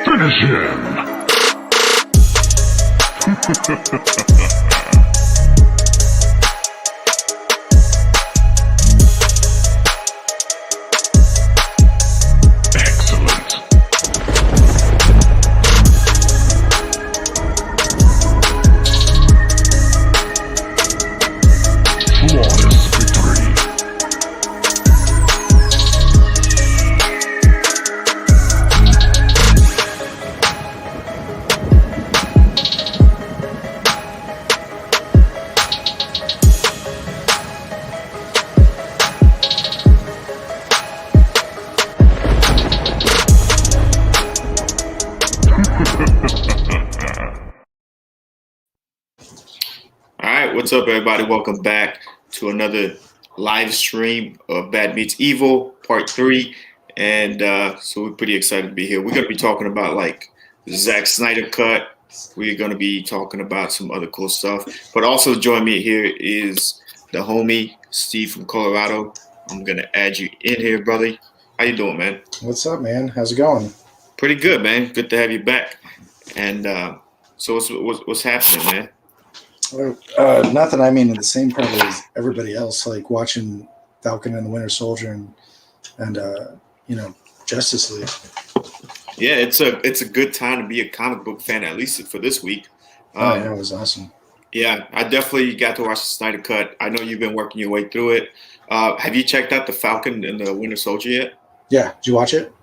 Finish him! Excellent. Flawless victory. All right, what's up, everybody? Welcome back to another live stream of Bad Meets Evil Part 3. And so we're pretty excited to be here. We're going to be talking about like the Zack Snyder cut. We're going to be talking about some other cool stuff. But also join me here is the homie Steve from Colorado. I'm going to add you in here, brother. How you doing, man? What's up, man? How's it going? Pretty good, man. Good to have you back. And so what's happening, man? Nothing. I mean, the same probably as everybody else, like watching Falcon and the Winter Soldier and Justice League. Yeah, it's a good time to be a comic book fan, at least for this week. Yeah, it was awesome. Yeah, I definitely got to watch the Snyder Cut. I know you've been working your way through it. Have you checked out the Falcon and the Winter Soldier yet? Yeah, did you watch it?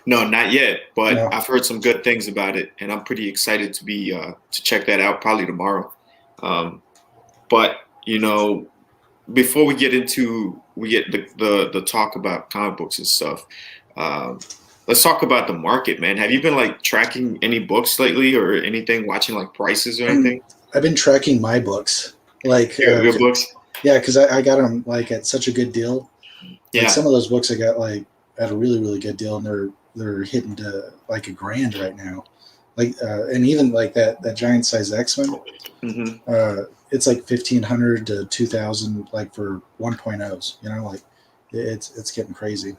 No, not yet, but No. I've heard some good things about it, and I'm pretty excited to be to check that out probably tomorrow. But before we get the talk about comic books and stuff, let's talk about the market, man. Have you been like tracking any books lately or anything, watching like prices or anything? I've been tracking my books, like Your books? Yeah, because I got them like at such a good deal. Yeah. Like, some of those books I got like at a really, really good deal, and they're hitting to like $1,000 right now. Like and even like that giant size X-Men, Mm-hmm. it's like 1,500 to 2,000, like for 1.0s. Like it's getting crazy.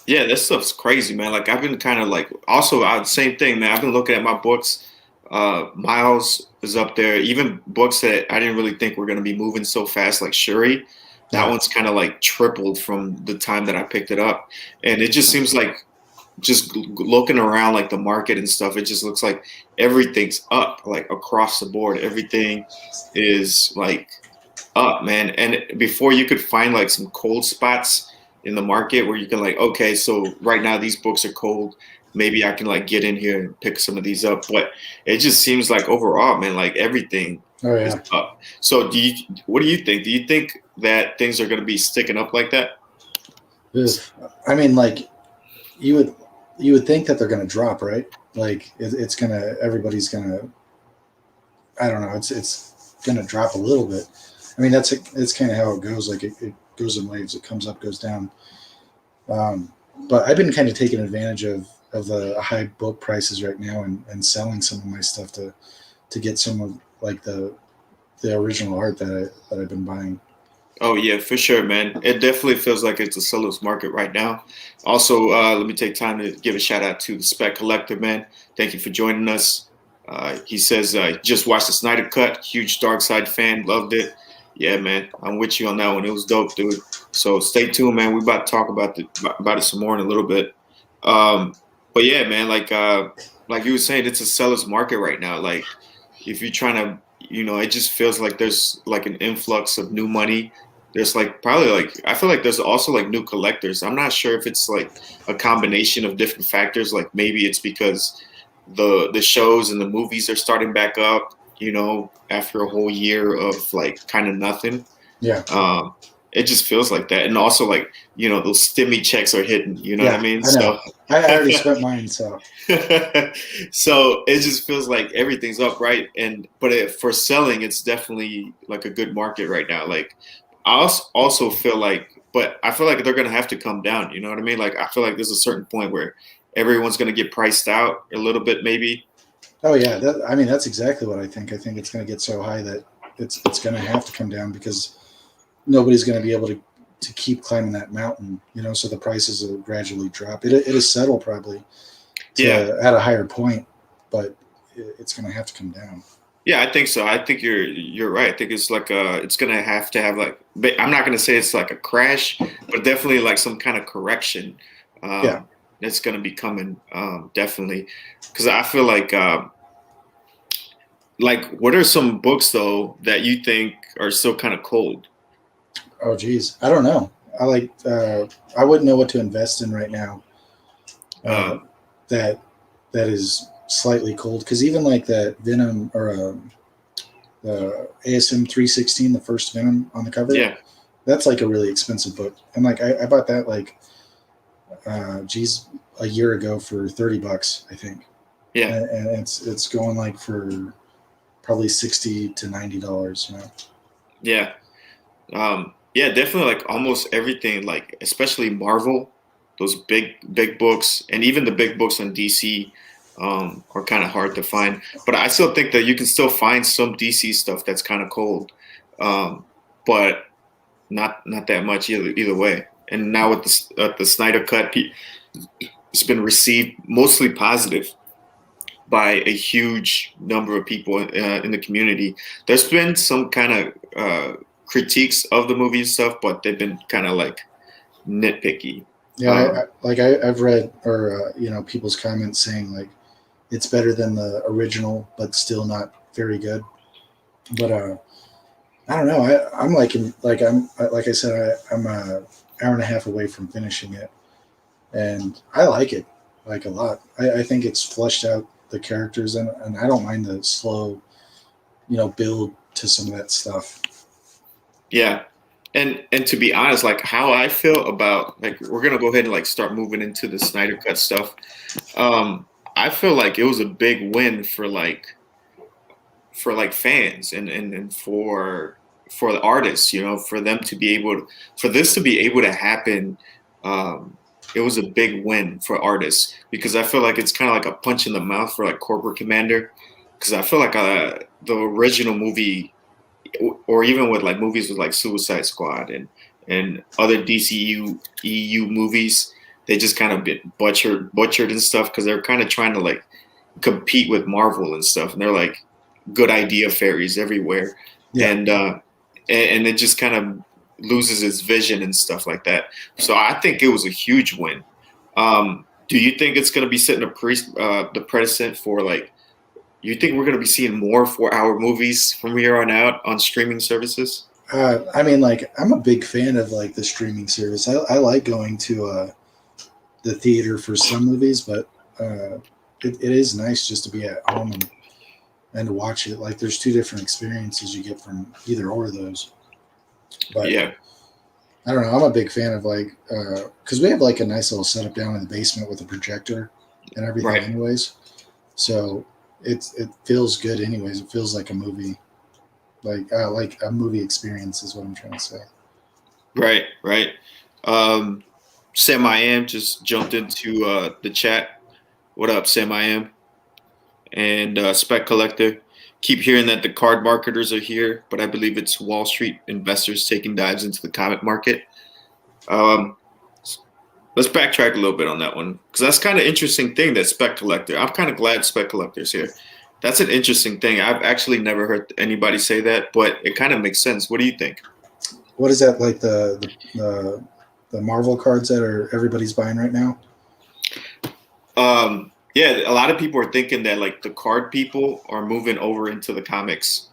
Yeah, that stuff's crazy, man. Like I've been kind of like also same thing, man. I've been looking at my books. Miles is up there. Even books that I didn't really think were going to be moving so fast, like Shuri. That Yeah. one's kind of like tripled from the time that I picked it up, and it just seems like just looking around like the market and stuff, it just looks like everything's up, like across the board. Everything is like up, man. And before you could find like some cold spots in the market where you can like, okay, so right now these books are cold. Maybe I can like get in here and pick some of these up. But it just seems like overall, man, like everything Oh is yeah. up. So what do you think? Do you think that things are going to be sticking up like that? Ugh. I mean, like you would think that they're going to drop, right? Like it's gonna, everybody's gonna, I don't know, it's gonna drop a little bit. I mean, it's kind of how it goes. Like it goes in waves. It comes up, goes down. But I've been kind of taking advantage of the high book prices right now and selling some of my stuff to get some of like the original art that I've been buying. Oh yeah, for sure, man. It definitely feels like it's a seller's market right now. Also, let me take time to give a shout out to the Spec Collector, man. Thank you for joining us. He says just watched the Snyder Cut. Huge Dark Side fan, loved it. Yeah, man, I'm with you on that one. It was dope, dude. So stay tuned, man. We about to talk about it some more in a little bit. But yeah, man, like you were saying, it's a seller's market right now. Like if you're trying to, it just feels like there's like an influx of new money. There's like probably like I feel like there's also like new collectors. I'm not sure if it's like a combination of different factors. Like maybe it's because the shows and the movies are starting back up, after a whole year of like kind of nothing. Yeah. It just feels like that. And also like, those stimmy checks are hitting, you know what I mean? I know. I already spent mine, so. So it just feels like everything's up, right? But for selling, it's definitely like a good market right now. Like I also feel like, but I feel like they're gonna have to come down. You know what I mean? Like I feel like there's a certain point where everyone's gonna get priced out a little bit, maybe. Oh yeah, that's exactly what I think. I think it's going to get so high that it's going to have to come down because nobody's going to be able to keep climbing that mountain. So the prices will gradually drop. It'll settle probably Yeah. at a higher point, but it's going to have to come down. Yeah, I think so. I think you're right. I think it's like it's gonna have to have like, but I'm not gonna say it's like a crash, but definitely like some kind of correction. Yeah. That's gonna be coming, definitely, because I feel like what are some books though that you think are still kind of cold? Oh, geez. I don't know. I wouldn't know what to invest in right now. Uh, Um, that that is slightly cold because even like that Venom or the ASM 316, the first Venom on the cover, yeah, that's like a really expensive book, and like I bought that like geez a year ago for $30, I think, yeah, and it's going like for probably $60 to $90. yeah, yeah. Definitely like almost everything, like especially Marvel, those big books, and even the big books on DC. Are kind of hard to find, but I still think that you can still find some DC stuff that's kind of cold, but not that much either way. And now with the Snyder cut, it's been received mostly positive by a huge number of people in the community. There's been some kind of critiques of the movie and stuff, but they've been kind of like nitpicky. Yeah, Um, I've read or people's comments saying like it's better than the original, but still not very good. But I don't know. I'm like I said, I'm a hour and a half away from finishing it, and I like it like a lot. I think it's fleshed out the characters, and I don't mind the slow, build to some of that stuff. yeah, and to be honest, like how I feel about like we're gonna go ahead and like start moving into the Snyder cut stuff. Um, I feel like it was a big win for fans and for the artists, for them to be able for this to be able to happen. um it was a big win for artists because I feel like it's kind of like a punch in the mouth for like corporate commander, because I feel like the original movie, or even with like movies with like Suicide Squad and other DCU EU movies, they just kind of been butchered and stuff because they're kind of trying to like compete with Marvel and stuff, and they're like good idea fairies everywhere, Yeah. and it just kind of loses its vision and stuff like that. So I think it was a huge win. Do you think it's going to be setting the precedent for like? You think we're going to be seeing more 4-hour movies from here on out on streaming services? I mean, like I'm a big fan of like the streaming service. I like going to the theater for some movies, but it is nice just to be at home and to watch it. Like there's two different experiences you get from either or of those. But Yeah, I don't know. I'm a big fan of like because we have like a nice little setup down in the basement with a projector and everything, right, anyways. So it feels good, anyways. It feels like a movie, like a movie experience is what I'm trying to say. right. Um, Sam I am just jumped into the chat. What up, Sam I am? And Spec Collector. Keep hearing that the card marketers are here, but I believe it's Wall Street investors taking dives into the comic market. Um, let's backtrack a little bit on that one because that's kind of interesting thing that Spec Collector. I'm kind of glad Spec Collector's here. That's an interesting thing. I've actually never heard anybody say that, but it kind of makes sense. What do you think? What is that like the Marvel cards that are everybody's buying right now? Yeah, a lot of people are thinking that like the card people are moving over into the comics.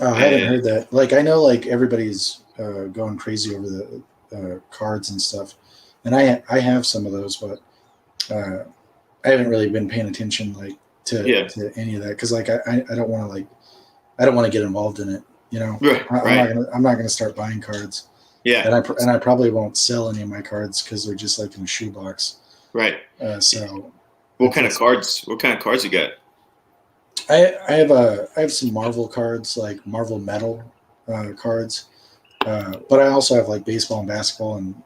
Oh, I haven't And heard that. Like I know like everybody's going crazy over the cards and stuff, and I have some of those, but I haven't really been paying attention like yeah, to any of that because like I don't want to like I don't want to get involved in it. right, right. I'm not gonna start buying cards, Yeah, and I probably won't sell any of my cards because they're just like in a shoebox. right. So What kind of cards? What kind of cards you got? I have some Marvel cards like Marvel Metal cards, but I also have like baseball and basketball and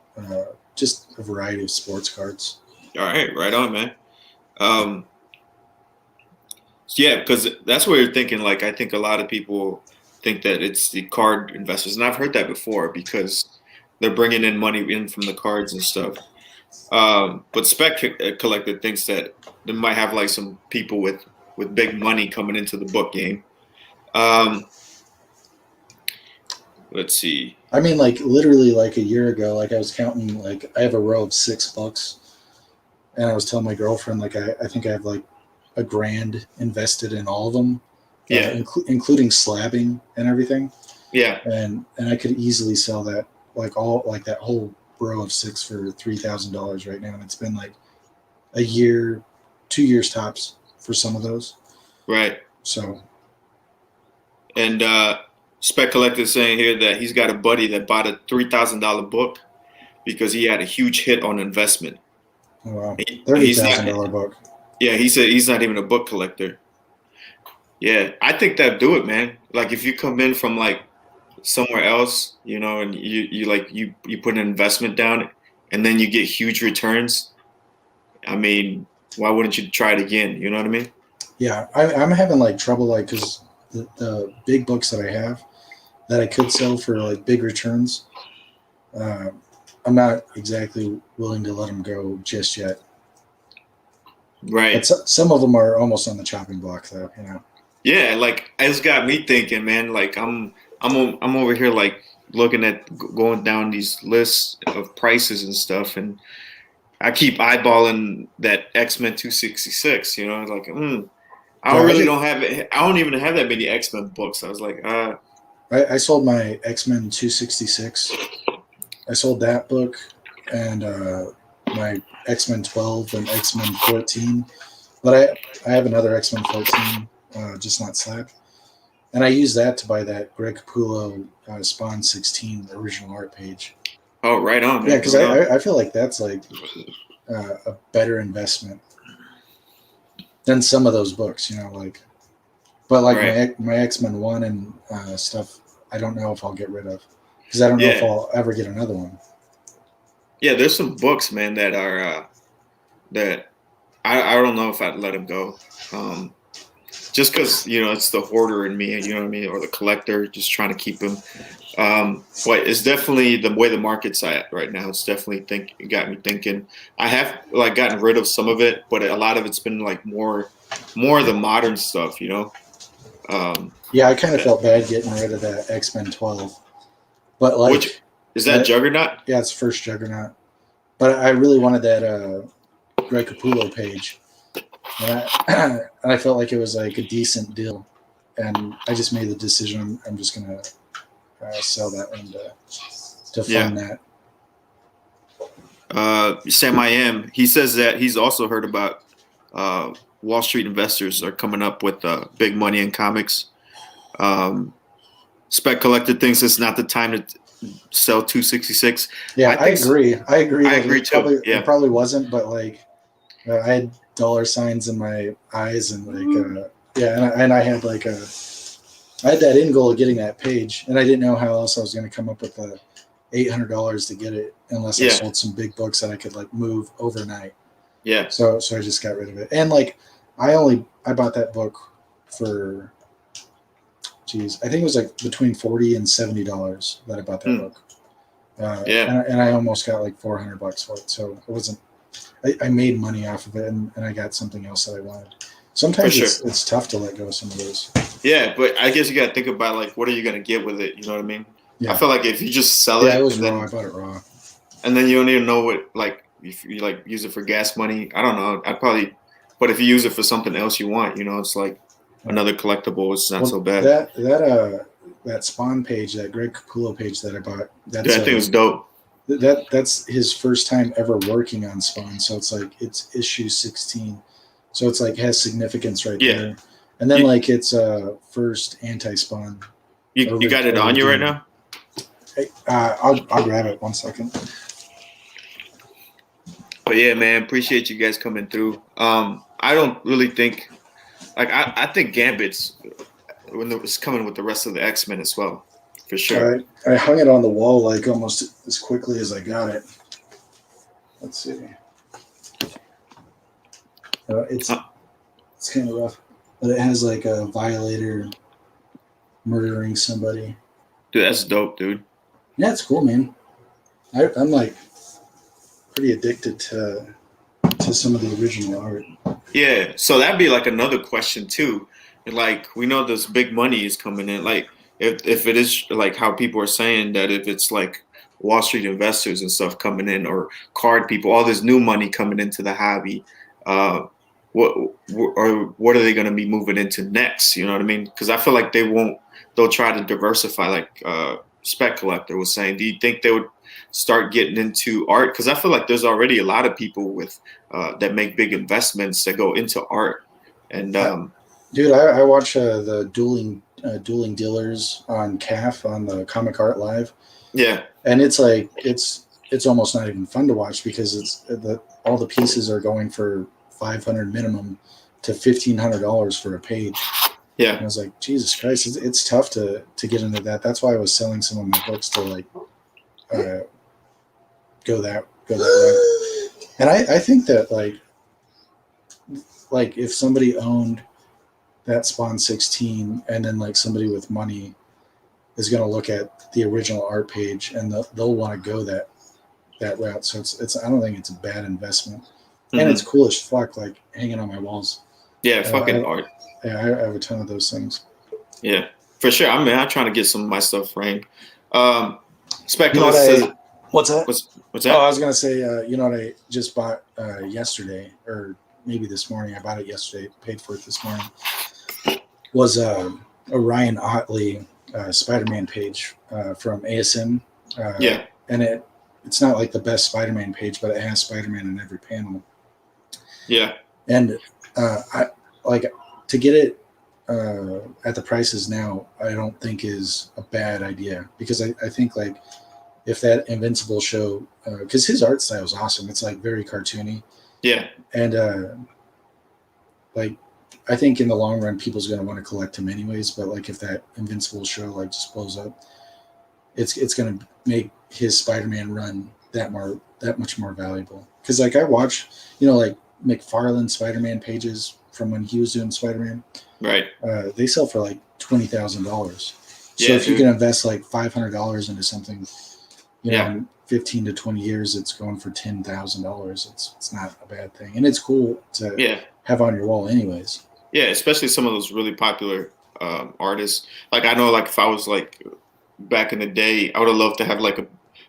just a variety of sports cards. All right, right on, man. Um, yeah, because that's what you're thinking. Like, I think a lot of people think that it's the card investors, and I've heard that before because they're bringing in money in from the cards and stuff. But Spec Collector thinks that they might have like some people with big money coming into the book game. Um, let's see. I mean, like literally, like a year ago, like I was counting, like I have a row of 6 books, and I was telling my girlfriend, like I think I have like $1,000 invested in all of them, Yeah, including slabbing and everything, yeah, and I could easily sell that, like that whole row of 6 for $3,000 right now, and it's been like a year, 2 years tops for some of those. right. So And Spec Collector is saying here that he's got a buddy that bought a $3,000 book because he had a huge hit on investment. wow, He's not. $30,000 book. Yeah, he said he's not even a book collector. Yeah, I think that do it, man. Like if you come in from like somewhere else, and you put an investment down and then you get huge returns. I mean, why wouldn't you try it again? You know what I mean? Yeah, I'm having like trouble, like because the big books that I have that I could sell for like big returns, uh, I'm not exactly willing to let them go just yet. But Right. some of them are almost on the chopping block, though. Yeah, like it's got me thinking, man. Like I'm over here like looking at going down these lists of prices and stuff, and I keep eyeballing that X-Men 266. Like I Yeah, really don't have it. I don't even have that many X-Men books. I was like, I sold my X-Men 266. I sold that book and my X-Men 12 and X-Men 14. But I have another X-Men 14, just not slabbed. And I used that to buy that Greg Capullo Spawn 16 original art page. oh, right on, Yeah, man. because Right on. I feel like that's like a better investment than some of those books, like. But like Right. my X-Men 1 and stuff, I don't know if I'll get rid of because I don't know if Yeah. I'll ever get another one. Yeah, there's some books, man, that are that I don't know if I'd let them go. Um, just because it's the hoarder in me, you know what I mean, or the collector, just trying to keep them. But it's definitely the way the market's at right now. It's definitely it got me thinking. I have like gotten rid of some of it, but a lot of it's been like more of the modern stuff, Um, Yeah, I kind of felt bad getting rid of that X-Men 12, but which like is that that, Juggernaut? yeah, it's first Juggernaut. But I really wanted that Greg Capullo page, and I and I felt like it was like a decent deal, and I just made the decision. I'm just gonna sell that one to Yeah. fund that. Sam I am. He says that he's also heard about Wall Street investors are coming up with big money in comics. Spec Collector thinks it's not the time to sell 266. Yeah, I think agree. I agree. I That agree too. it Yeah, probably wasn't, but like I had dollar signs in my eyes, and like yeah, and I had like I had that end goal of getting that page, and I didn't know how else I was going to come up with the $800 to get it unless I yeah, sold some big books that I could like move overnight. yeah. So I just got rid of it. And like I bought that book for geez, I think it was like between $40 and $70 that I bought that Hmm. book. Yeah, And I almost got like $400 for it. So it wasn't. I made money off of it, and I got something else that I wanted. for Sometimes sure. it's tough to let go of some of those. Yeah, but I guess you got to think about like what are you gonna get with it? You know what I mean? I Yeah, feel like if you just sell yeah, it it was raw. I bought it raw. and then you don't even know what like if you like use it for gas money. I don't know. I'd probably, but if you use it for something else you want, it's like another collectible. It's not so Well, bad. that Spawn page, that Greg Capullo page that I bought, Dude, I think it was dope. that's his first time ever working on Spawn. So it's like it's issue 16. So it's like has significance right Yeah, there. And then you like it's first anti-Spawn you got it or on you right redeem. now. Hey, I'll grab it 1 second. But yeah, man, appreciate you guys coming through. I don't really think like I think Gambit's when it's coming with the rest of the X-Men as well, for sure. I hung it on the wall like almost as quickly as I got it. Let's see. It's Uh, kind of rough, but it has like a violator murdering somebody. Dude, that's dope, dude. Yeah, it's cool, man. I'm like, pretty addicted to some of the original art. Yeah, so that'd be like another question too. Like we know this big money is coming in. Like if it is like how people are saying that if it's like Wall Street investors and stuff coming in or card people, all this new money coming into the hobby, uh, what or what are they going to be moving into next? You know what I mean? Because I feel like they won't. They'll try to diversify. Like Spec Collector was saying. Do you think they would start getting into art? Because I feel like there's already a lot of people with that make big investments that go into art. And Dude, I watch the dueling dealers on CAF on the Comic Art Live, yeah, and it's like it's almost not even fun to watch because all the pieces are going for $500 minimum to $1,500 for a page. And I yeah, was like, Jesus Christ, it's tough to get into that. That's why I was selling some of my books to like go that way. And I think that like if somebody owned that Spawn 16 and then like somebody with money is going to look at the original art page and they'll want to go that route. So it's I don't think it's a bad investment. mm-hmm. And it's cool as fuck, like hanging on my walls. Yeah, fucking art. Yeah, I have a ton of those things. Yeah, for sure. I mean, I'm trying to get some of my stuff framed. Speculist says, what's that? What's that? Oh, I was gonna say, you know what I just bought yesterday, or maybe this morning. I bought it yesterday, paid for it this morning. Was a Ryan Otley Spider-Man page from ASM. Yeah, and it's not like the best Spider-Man page, but it has Spider-Man in every panel. yeah, and I like to get it at the prices now. I don't think is a bad idea because I think like if that Invincible show, because his art style is awesome. It's like very cartoony. yeah, And like I think in the long run, people's going to want to collect him anyways. But like if that Invincible show like just blows up, it's going to make his Spider-Man run that much more valuable. Because like I watch, like McFarlane Spider-Man pages from when he was doing Spider-Man. right. They sell for like $20,000. So Yeah, if you can invest like $500 into something, Yeah. in 15 to 20 years, it's going for $10,000. It's not a bad thing, and it's cool to Yeah, have on your wall, anyways. yeah, especially some of those really popular artists. Like I know, like if I was like back in the day, I would have loved to have like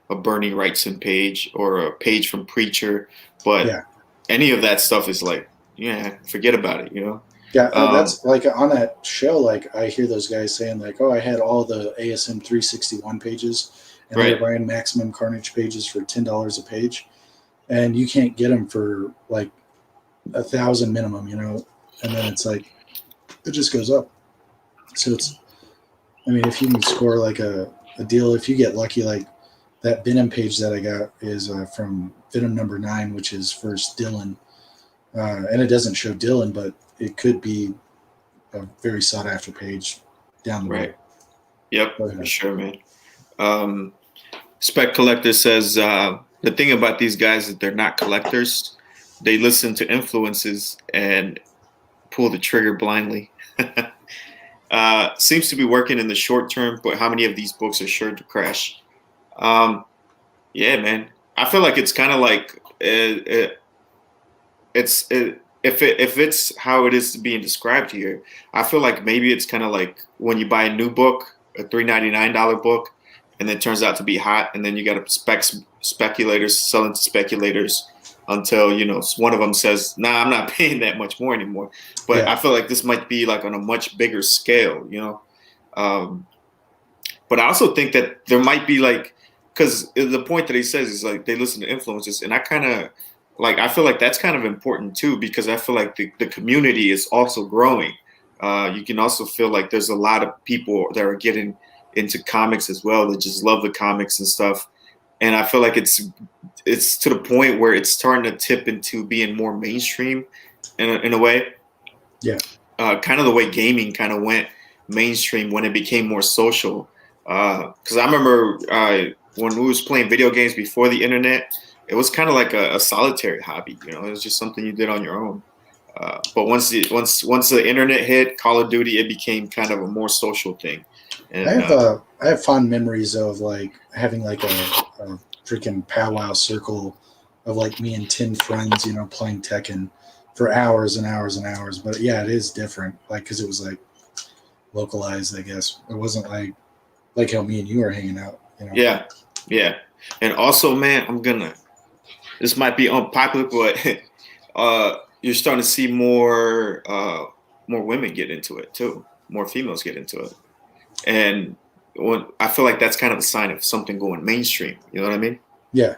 a Bernie Wrightson page or a page from Preacher, but Yeah. any of that stuff is like, yeah, forget about it, Yeah, that's like on that show. Like I hear those guys saying like, "Oh, I had all the ASM 361 pages, and Right. they're buying Maximum Carnage pages for $10 a page, and you can't get them for like 1,000 minimum, And then it's like it just goes up. So I mean, if you can score like a deal, if you get lucky, like that Venom page that I got is from Venom number 9, which is first Dylan, and it doesn't show Dylan, but it could be a very sought after page down the road. Right. Yep, Go ahead. for sure, man. Spec Collector says the thing about these guys is they're not collectors. They listen to influences and pull the trigger blindly. Seems to be working in the short term, but how many of these books are sure to crash? Yeah, man. I feel like it's kind of like if it's how it is being described here, I feel like maybe it's kind of like when you buy a new book, a $399 book, and it turns out to be hot, and then you got speculators selling to speculators until one of them says, "Nah, I'm not paying that much more anymore." But Yeah. I feel like this might be like on a much bigger scale, But I also think that there might be like, because the point that he says is like they listen to influences, and I kind of like I feel like that's kind of important too, because I feel like the community is also growing. You can also feel like there's a lot of people that are getting into comics as well that just love the comics and stuff, and I feel like it's to the point where it's starting to tip into being more mainstream in a way. Yeah. Kind of the way gaming kind of went mainstream when it became more social. Because I remember when we was playing video games before the internet, it was kind of like a solitary hobby. It was just something you did on your own. But once the internet hit, Call of Duty, it became kind of a more social thing. And I have fond memories of like having like a freaking powwow circle of like me and 10 friends, you know, playing Tekken for hours and hours and hours. But yeah, it is different, like because it was like localized, I guess. It wasn't like how me and you are hanging out, you know. Yeah, yeah. And also, man, this might be unpopular, but you're starting to see more women get into it too. More females get into it, and I feel like that's kind of a sign of something going mainstream. You know what I mean? Yeah.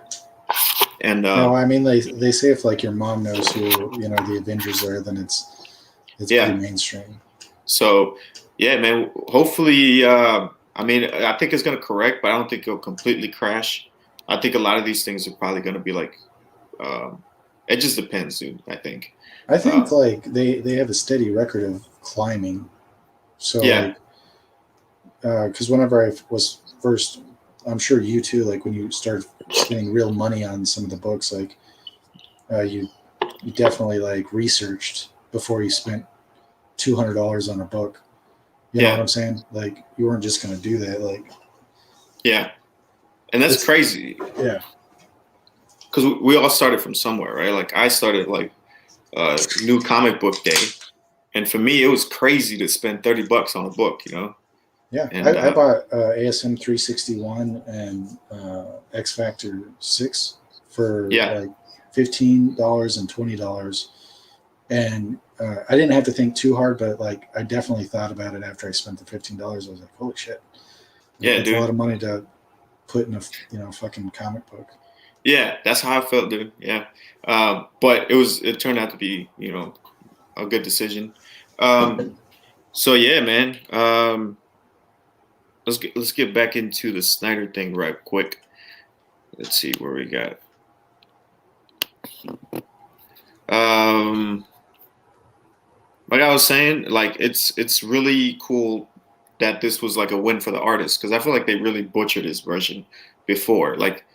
And No, I mean they say if like your mom knows who, you know, the Avengers are, then it's yeah. pretty mainstream. So yeah, man. Hopefully, I mean, I think it's gonna correct, but I don't think it'll completely crash. I think a lot of these things are probably gonna be like, it just depends, dude. I think. I think like they have a steady record of climbing. So Yeah. like, because whenever I was first, I'm sure you too. Like when you start spending real money on some of the books, like you definitely like researched before you spent $200 on a book. You know Yeah. what I'm saying? Like you weren't just gonna do that. Like Yeah, and that's crazy. Yeah. Because we all started from somewhere, right? Like I started like new comic book day, and for me it was crazy to spend $30 on a book, you know. Yeah, And I bought ASM 361 and X Factor 6 for like $15 and $20, and I didn't have to think too hard, but like I definitely thought about it after I spent the $15. I was like, holy shit, yeah, that's dude, a lot of money to put in a fucking comic book. Yeah, that's how I felt, dude. Yeah, but it turned out to be a good decision. So yeah, man. Let's get back into the Snyder thing right quick. Let's see where we got. Like I was saying, like it's really cool that this was like a win for the artist because I feel like they really butchered his version before. Like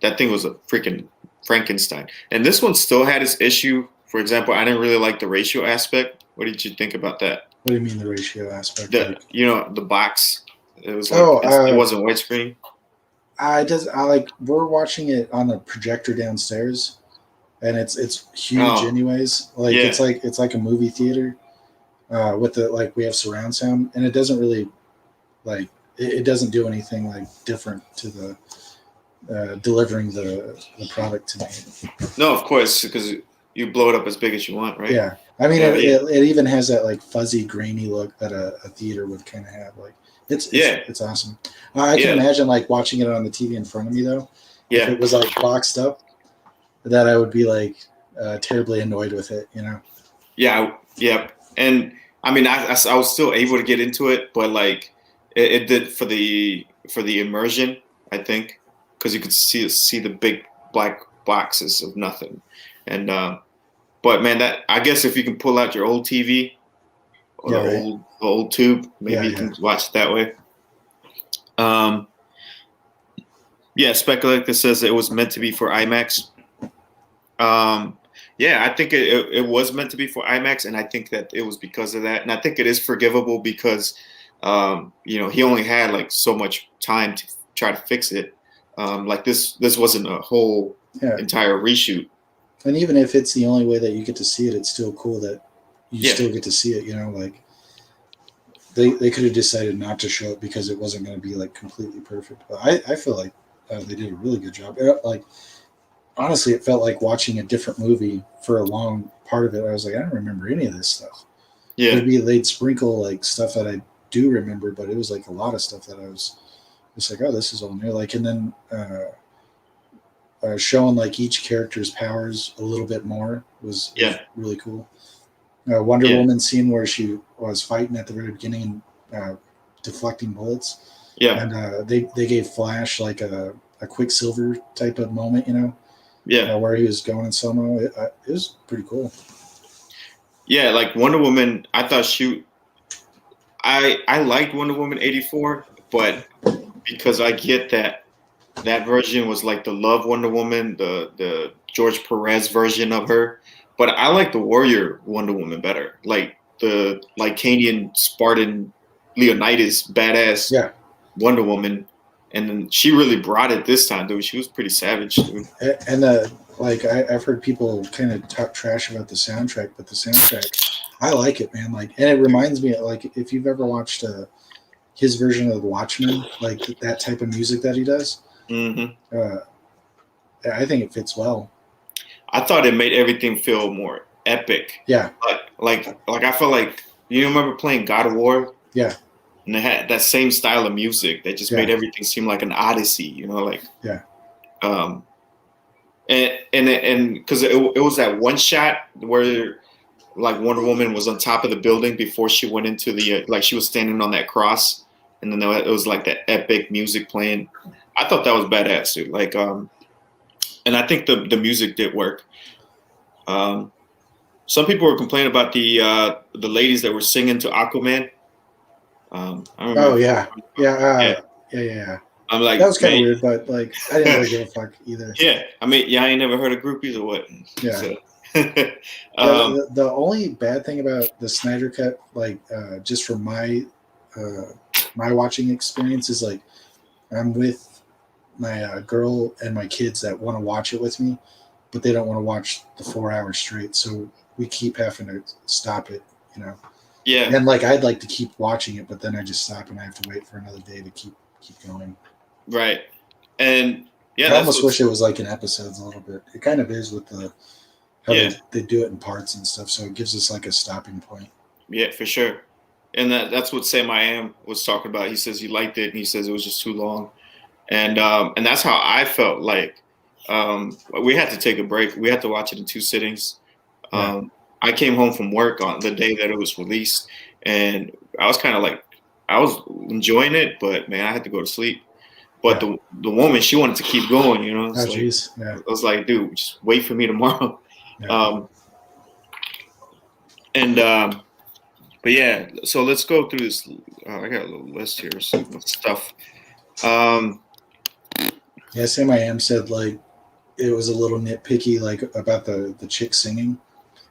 that thing was a freaking Frankenstein, and this one still had its issue. For example, I didn't really like the ratio aspect. What did you think about that? What do you mean the ratio aspect? The box. It was like it wasn't widescreen. We're watching it on the projector downstairs, and it's huge anyways. Like it's like a movie theater with we have surround sound, and it doesn't really like it doesn't do anything like different to the delivering the product to me. No, of course, because you blow it up as big as you want, right? Yeah, I mean it even has that like fuzzy grainy look that a theater would kind of have. Like it's awesome. I can imagine like watching it on the TV in front of me though. Yeah. If it was like boxed up, that I would be like terribly annoyed with it, you know? Yeah. And I mean, I was still able to get into it, but like it did for the immersion, I think, because you could see the big black boxes of nothing. And but man, that I guess if you can pull out your old TV or the old tube, maybe you can watch it that way. Speculator says it was meant to be for IMAX. I think it was meant to be for IMAX, and I think that it was because of that. And I think it is forgivable because he only had like so much time to try to fix it. Like this wasn't a whole entire reshoot. And even if it's the only way that you get to see it, it's still cool that you still get to see it, you know, like they could have decided not to show it because it wasn't going to be like completely perfect. But I feel like they did a really good job. Like, honestly, it felt like watching a different movie for a long part of it. I was like, I don't remember any of this stuff. Yeah. They'd sprinkle like stuff that I do remember, but it was like a lot of stuff that I was just like, oh, this is all new. Like, and then showing like each character's powers a little bit more was really cool. Wonder Woman scene where she was fighting at the very beginning and deflecting bullets. Yeah. And they gave Flash like a Quicksilver type of moment, you know? Yeah. Where he was going in slow-mo. It was pretty cool. Yeah, like Wonder Woman, I thought I liked Wonder Woman 84, but because I get that version was like the Love Wonder Woman, the George Perez version of her. But I like the Warrior Wonder Woman better. Like the Lycanian Spartan Leonidas badass Wonder Woman. And then she really brought it this time, dude. She was pretty savage, dude. And like I've heard people kind of talk trash about the soundtrack, but the soundtrack, I like it, man. Like, and it reminds me, like, if you've ever watched his version of The Watchmen, like that type of music that he does, Hmm. uh, I think it fits well. I thought it made everything feel more epic. Yeah, Like I felt like you remember playing God of War, yeah, and it had that same style of music that just made yeah, everything seem like an odyssey. You know, like yeah, um, and because it was that one shot where like Wonder Woman was on top of the building before she went into the like she was standing on that cross, and then it was like that epic music playing. I thought that was badass, dude. Like and I think the music did work. Um, some people were complaining about the ladies that were singing to Aquaman. I don't oh remember. yeah, yeah, Yeah, yeah. I'm like, That was kind of man, weird, but like I didn't really give a fuck either. yeah. I mean, yeah, I ain't never heard of groupies or what. Yeah. So, Yeah, um, the only bad thing about the Snyder cut, like just from uh, my watching experience, is like I'm with my girl and my kids that want to watch it with me, but they don't want to watch the 4 hours straight. So we keep having to stop it, you know. yeah, And like I'd like to keep watching it, but then I just stop and I have to wait for another day to keep going. right. And yeah, I that's almost what's, wish it was like in episodes a little bit. It kind of is with the how yeah, they do it in parts and stuff. So it gives us like a stopping point. yeah, for sure. And that's what Sam I Am was talking about. He says he liked it, and he says it was just too long. And that's how I felt. Like we had to take a break. We had to watch it in two sittings. Yeah. I came home from work on the day that it was released, and I was kind of like I was enjoying it, but man, I had to go to sleep. But Yeah. the woman, she wanted to keep going. You know, Oh, it's like jeez. Yeah. I was like, dude, just wait for me tomorrow. Yeah. And but yeah, so let's go through this. I got a little list here of some stuff. Um, Yeah. Sam I Am said like it was a little nitpicky like about the chick singing.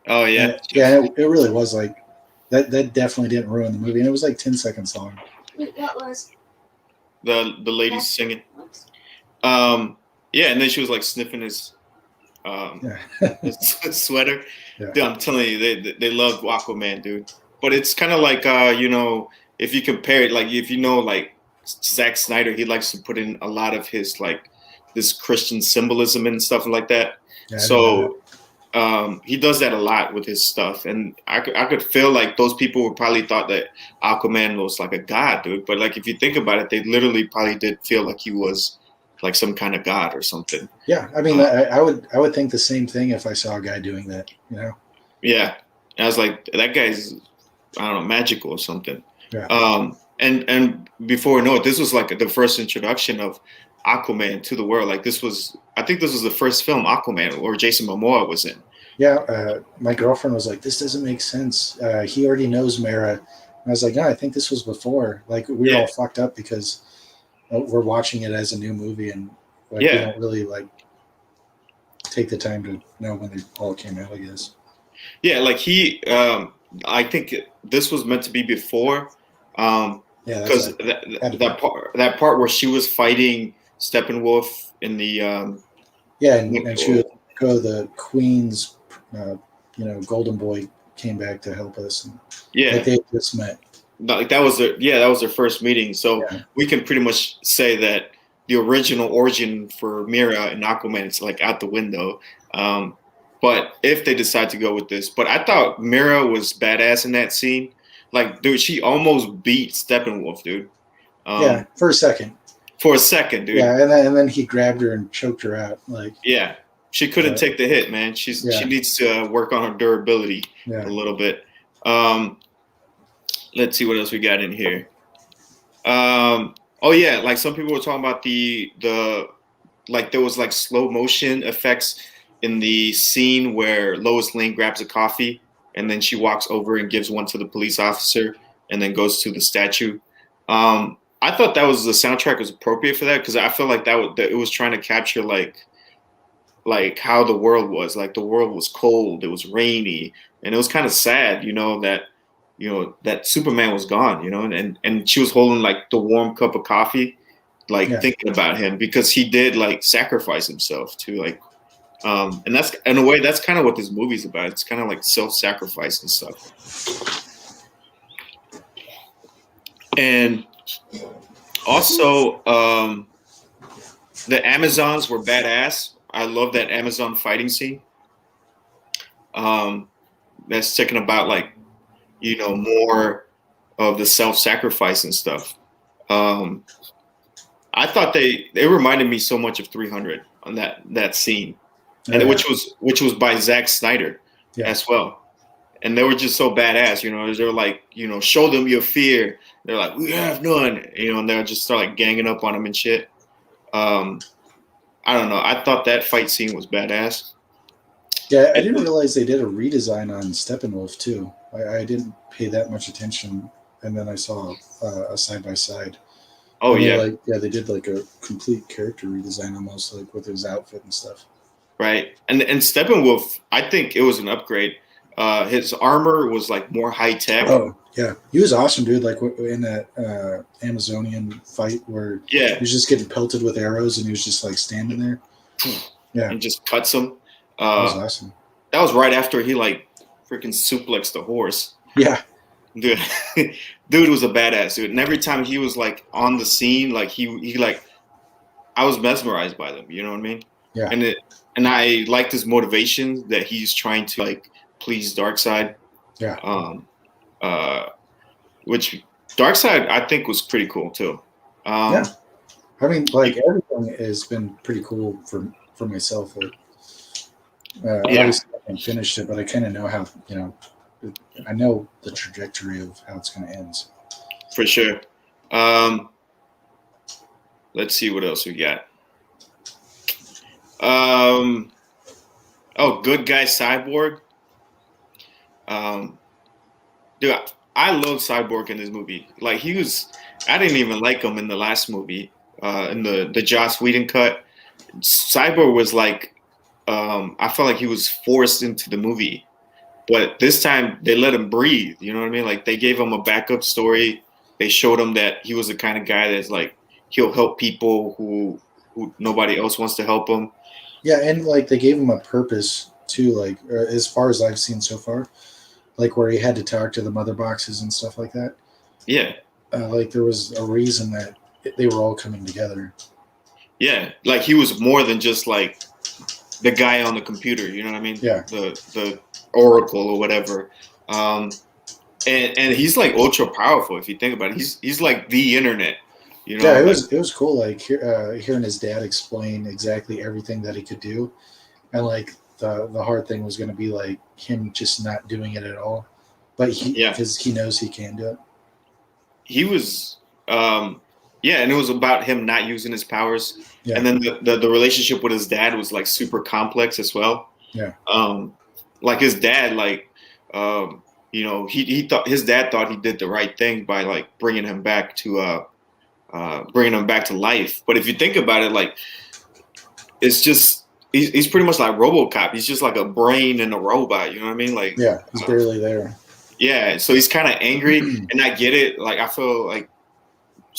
oh yeah, And, yeah, it really was like that. That definitely didn't ruin the movie, and it was like 10 seconds long. Wait, what was the ladies singing. Yeah, and then she was like sniffing his Yeah. his sweater. Yeah. Dude, I'm telling you, they love Aquaman, dude. But it's kind of like you know, if you compare it, like if you know, like Zack Snyder, he likes to put in a lot of his like this Christian symbolism and stuff like that. Yeah, I didn't know So he does that a lot with his stuff, and I could feel like those people would probably thought that Aquaman was like a god, dude. But like if you think about it, they literally probably did feel like he was like some kind of god or something. yeah, I mean, I would think the same thing if I saw a guy doing that. You know. Yeah, and I was like, that guy's I don't know, magical or something. Yeah. And before we know it, this was like the first introduction of Aquaman to the world. Like I think this was the first film Aquaman or Jason Momoa was in. Yeah. My girlfriend was like, "This doesn't make sense. He already knows Mara." And I was like, "No, I think this was before. Like we're all fucked up because we're watching it as a new movie and like we don't really like take the time to know when they all came out. I guess." Yeah, like I think this was meant to be before, Yeah, because that part where she was fighting Steppenwolf in the yeah, and she would go the Queen's, Golden Boy came back to help us. And, yeah, like they just met. like that was their first meeting. So we can pretty much say that the original origin for Mira and Aquaman is like out the window. But if they decide to go with this, but I thought Mira was badass in that scene. Like, dude, she almost beat Steppenwolf, dude. Yeah, for a second. For a second, dude. Yeah, and then he grabbed her and choked her out. Like, yeah, she couldn't take the hit, man. She needs to work on her durability a little bit. Let's see what else we got in here. Oh yeah, like some people were talking about the like there was like slow motion effects in the scene where Lois Lane grabs a coffee and then she walks over and gives one to the police officer and then goes to the statue. I thought that was the soundtrack was appropriate for that because I feel like that it was trying to capture like how the world was. Like the world was cold, it was rainy, and it was kind of sad, that Superman was gone, and she was holding like the warm cup of coffee, like thinking about him because he did like sacrifice himself to like And that's in a way that's kind of what this movie's about. It's kind of like self-sacrifice and stuff. And also, the Amazons were badass. I love that Amazon fighting scene. That's talking about like, more of the self-sacrifice and stuff. I thought they reminded me so much of 300 on that scene, and which was by Zack Snyder as well. And they were just so badass, they were like, show them your fear. They're like, we have none, and they'll just start like ganging up on them and shit. I don't know. I thought that fight scene was badass. Yeah, I didn't realize they did a redesign on Steppenwolf too. I didn't pay that much attention, and then I saw a side by side. Oh and yeah, they did like a complete character redesign almost, like with his outfit and stuff. Right, and Steppenwolf, I think it was an upgrade. His armor was like more high tech. Oh yeah, he was awesome, dude. Like in that Amazonian fight where he was just getting pelted with arrows, and he was just like standing there. Yeah, and just cuts him. That was awesome. That was right after he like freaking suplexed the horse. Yeah, dude, dude was a badass dude. And every time he was like on the scene, like he like, I was mesmerized by them. You know what I mean? Yeah. And I liked his motivation that he's trying to like please Darkseid. Yeah. Which Darkseid I think was pretty cool too. Yeah. I mean, like everything has been pretty cool for myself. Like, obviously I haven't finished it, but I kind of know how, I know the trajectory of how it's going to end. For sure. Let's see what else we got. Good guy Cyborg. Dude, I love Cyborg in this movie. Like I didn't even like him in the last movie, in the Joss Whedon cut. Cyborg was like, I felt like he was forced into the movie, but this time they let him breathe. You know what I mean? Like they gave him a backup story. They showed him that he was the kind of guy that's like, he'll help people who nobody else wants to help him. Yeah, and like they gave him a purpose too. Like as far as I've seen so far, like where he had to talk to the mother boxes and stuff like that. Yeah, like there was a reason that they were all coming together. Yeah, like he was more than just like the guy on the computer. You know what I mean? Yeah. The Oracle or whatever. And he's like ultra powerful if you think about it. He's like the internet. Yeah, it was cool. Like hearing his dad explain exactly everything that he could do, and like the hard thing was going to be like him just not doing it at all, but because he knows he can do it. He was, and it was about him not using his powers, and then the relationship with his dad was like super complex as well. Yeah, like his dad, like he thought his dad thought he did the right thing by like bringing him back to life. But if you think about it, like it's just he's pretty much like RoboCop. He's just like a brain and a robot. You know what I mean? Like he's barely there. Yeah, so he's kind of angry, and I get it. Like I feel like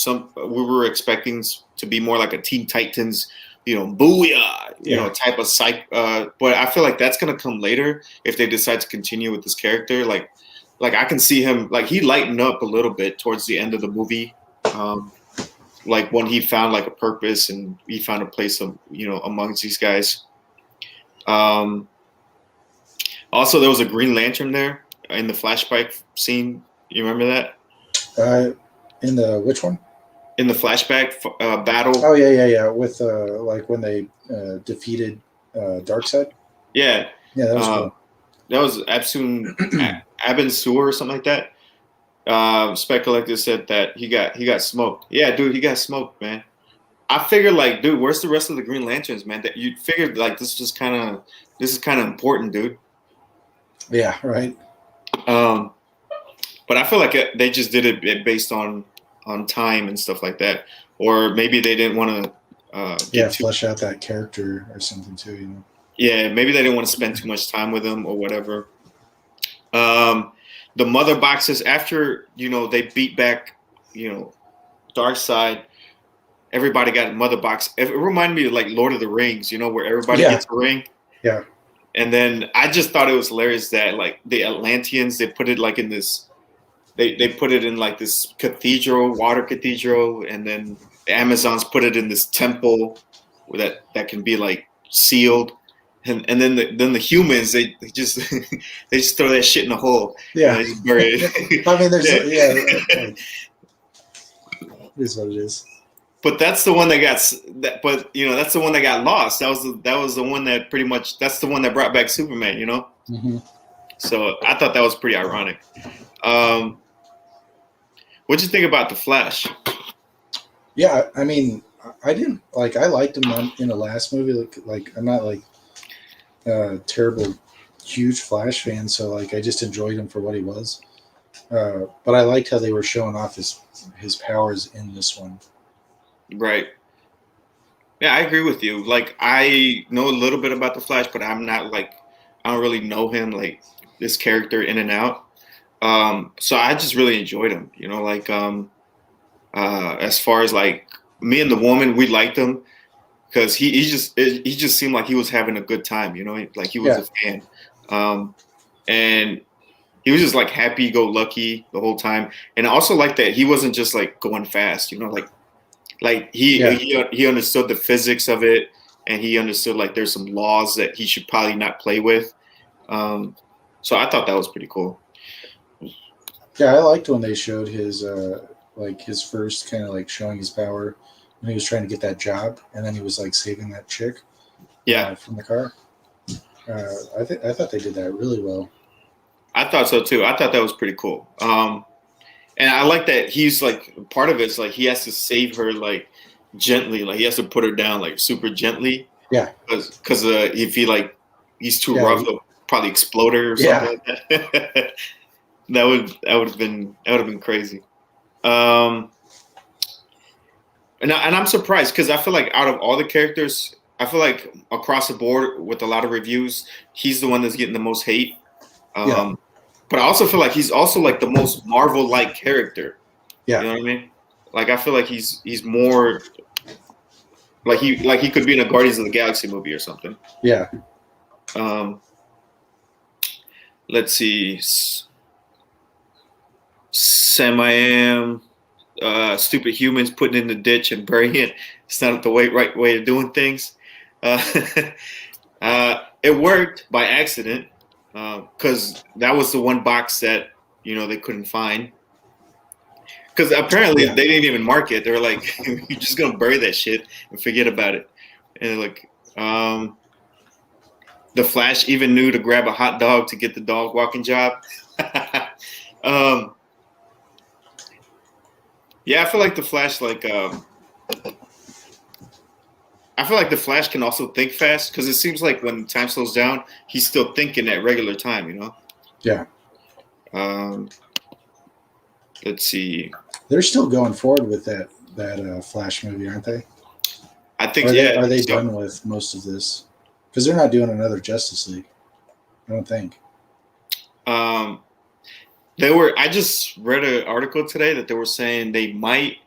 we were expecting to be more like a Teen Titans, booyah, type of psych. But I feel like that's gonna come later if they decide to continue with this character. Like I can see him like he lightened up a little bit towards the end of the movie. Like when he found like a purpose and he found a place of, amongst these guys. Also, there was a Green Lantern there in the flashback scene. You remember that? In the which one? In the flashback battle. Oh yeah. With like when they defeated Darkseid. Yeah. Yeah, that was cool. That was Abin Sur or something like that. Spec Collector said that he got smoked. Yeah, dude, he got smoked, man. I figured like, dude, where's the rest of the Green Lanterns, man? That you figured like this is kind of important, dude. Yeah, right. But I feel like they just did it based on time and stuff like that, or maybe they didn't want to flesh out that character or something too, Yeah, maybe they didn't want to spend too much time with him or whatever. The mother boxes after they beat back Darkseid, everybody got a mother box. It reminded me of like Lord of the Rings, where everybody gets a ring. Yeah. And then I just thought it was hilarious that like the Atlanteans, they put it like in this, they put it in like this cathedral, water cathedral, and then the Amazons put it in this temple that can be like sealed. And then the humans, they just they just throw that shit in a hole. Yeah. They just bury it. I mean, there's Yeah. like, it is what it is. But that's the one that got that. But that's the one that got lost. That was the one that pretty much, that's the one that brought back Superman. Mm-hmm. So I thought that was pretty ironic. What'd you think about the Flash? Yeah, I mean, I didn't like. I liked him in the last movie. Like I'm not like a terrible, huge Flash fan, so like I just enjoyed him for what he was. But I liked how they were showing off his powers in this one. Right. Yeah, I agree with you. Like, I know a little bit about the Flash, but I'm not like, I don't really know him like this character in and out. So I just really enjoyed him. As far as like me and the woman, we liked him because he just seemed like he was having a good time. Like he was a fan, and he was just like happy go lucky the whole time. And I also like that he wasn't just like going fast. Like he understood the physics of it, and he understood like there's some laws that he should probably not play with. So I thought that was pretty cool. Yeah, I liked when they showed his like his first kind of like showing his power when he was trying to get that job, and then he was like saving that chick. Yeah, from the car. I thought they did that really well. I thought so too. I thought that was pretty cool. And I like that he's like, part of it's like he has to save her like gently, like he has to put her down like super gently. Yeah. Because if he's too rough, he'll probably explode her or something like that. that would have been crazy. And I'm surprised because I feel like out of all the characters, I feel like across the board with a lot of reviews, he's the one that's getting the most hate. But I also feel like he's also like the most Marvel-like character. Yeah. You know what I mean? Like I feel like he's more like he could be in a Guardians of the Galaxy movie or something. Yeah. Let's see. Sam stupid humans putting in the ditch and burying it. It's not the right way of doing things. It worked by accident. Because that was the one box that they couldn't find. Because apparently they didn't even mark it. They were like, "You're just gonna bury that shit and forget about it." And like, the Flash even knew to grab a hot dog to get the dog walking job. Yeah, I feel like the Flash I feel like the Flash can also think fast because it seems like when time slows down, he's still thinking at regular time, Yeah. Let's see. They're still going forward with that Flash movie, aren't they? I think, Are they done with most of this? Because they're not doing another Justice League. I don't think. I just read an article today that they were saying they might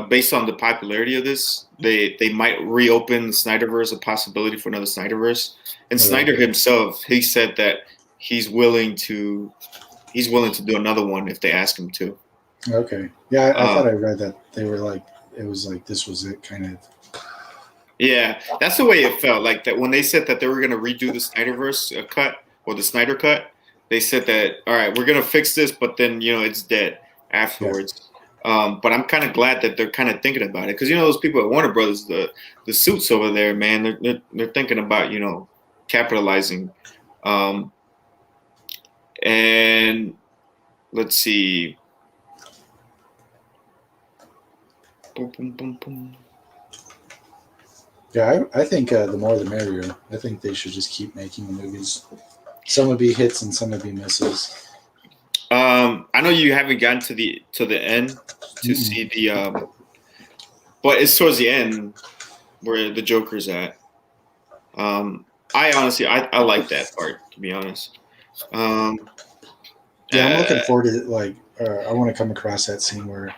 based on the popularity of this, they might reopen the Snyderverse, a possibility for another Snyderverse. And Snyder himself, he said that he's willing to do another one if they ask him to. Okay. Yeah, I thought I read that they were like, it was like this was it kind of. Yeah, that's the way it felt. Like that when they said that they were going to redo the Snyderverse cut or the Snyder cut, they said that, all right, we're going to fix this, but then it's dead afterwards. Yeah. But I'm kind of glad that they're kind of thinking about it because those people at Warner Brothers, the suits over there, man, they're thinking about capitalizing. And let's see. Boom, boom, boom, boom. Yeah, I think the more the merrier. I think they should just keep making the movies. Some would be hits and some would be misses. I know you haven't gotten to the end to see the, but it's towards the end where the Joker's at. I honestly, I like that part, to be honest. Yeah, I'm looking forward to like. I want to come across that scene where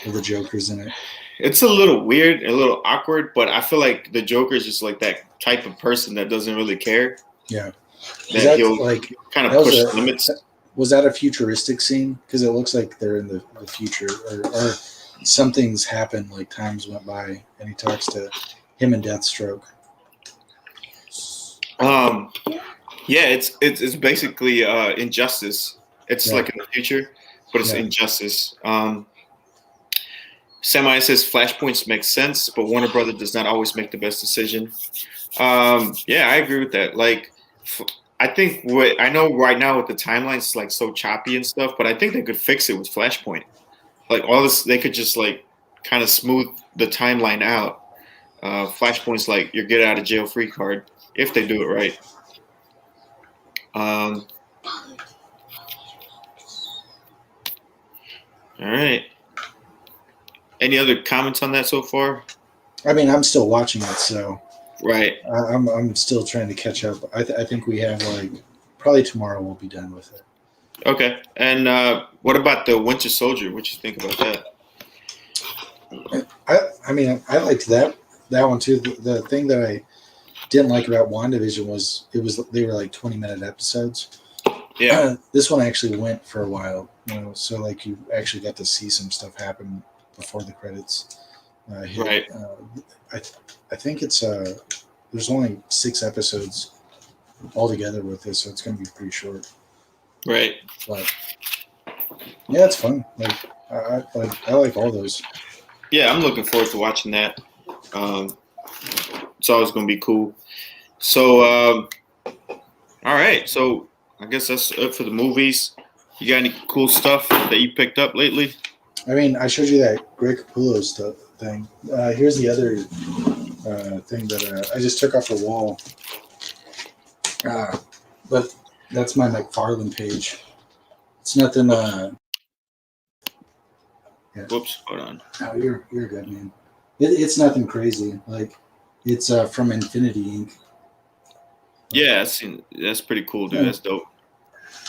the Joker's in it. It's a little weird, a little awkward, but I feel like the Joker is just like that type of person that doesn't really care. Yeah. That he'll kind of push limits. Was that a futuristic scene? Because it looks like they're in the future, or something's happened. Like times went by, and he talks to him and Deathstroke. Yeah, it's basically Injustice. It's like in the future, but it's Injustice. Semi says Flashpoints make sense, but Warner Brothers does not always make the best decision. Yeah, I agree with that. Like, I think what I know right now with the timelines is like so choppy and stuff, but I think they could fix it with Flashpoint. Like all this, they could just like kind of smooth the timeline out. Flashpoint's like your get out of jail free card if they do it right. All right. Any other comments on that so far? I mean, I'm still watching it, so right. I'm still trying to catch up. I think we have like probably tomorrow we'll be done with it. Okay. And what about the Winter Soldier? What you think about that? I mean, I liked that one too. The thing that I didn't like about WandaVision was they were like 20-minute episodes. Yeah. This one actually went for a while, so like you actually got to see some stuff happen before the credits hit. Right. I think it's there's only 6 episodes altogether with this, so it's going to be pretty short. Right. But yeah, it's fun. Like I like all those. Yeah, I'm looking forward to watching that. It's always going to be cool. So, all right. So I guess that's it for the movies. You got any cool stuff that you picked up lately? I mean, I showed you that Greg Capullo stuff thing. Here's the other thing that I just took off the wall. But that's my McFarlane page. It's nothing. Yeah. Whoops, hold on. Oh, you're good, man. It's nothing crazy. Like it's from Infinity Inc. Yeah, that's pretty cool, dude. Yeah. That's dope.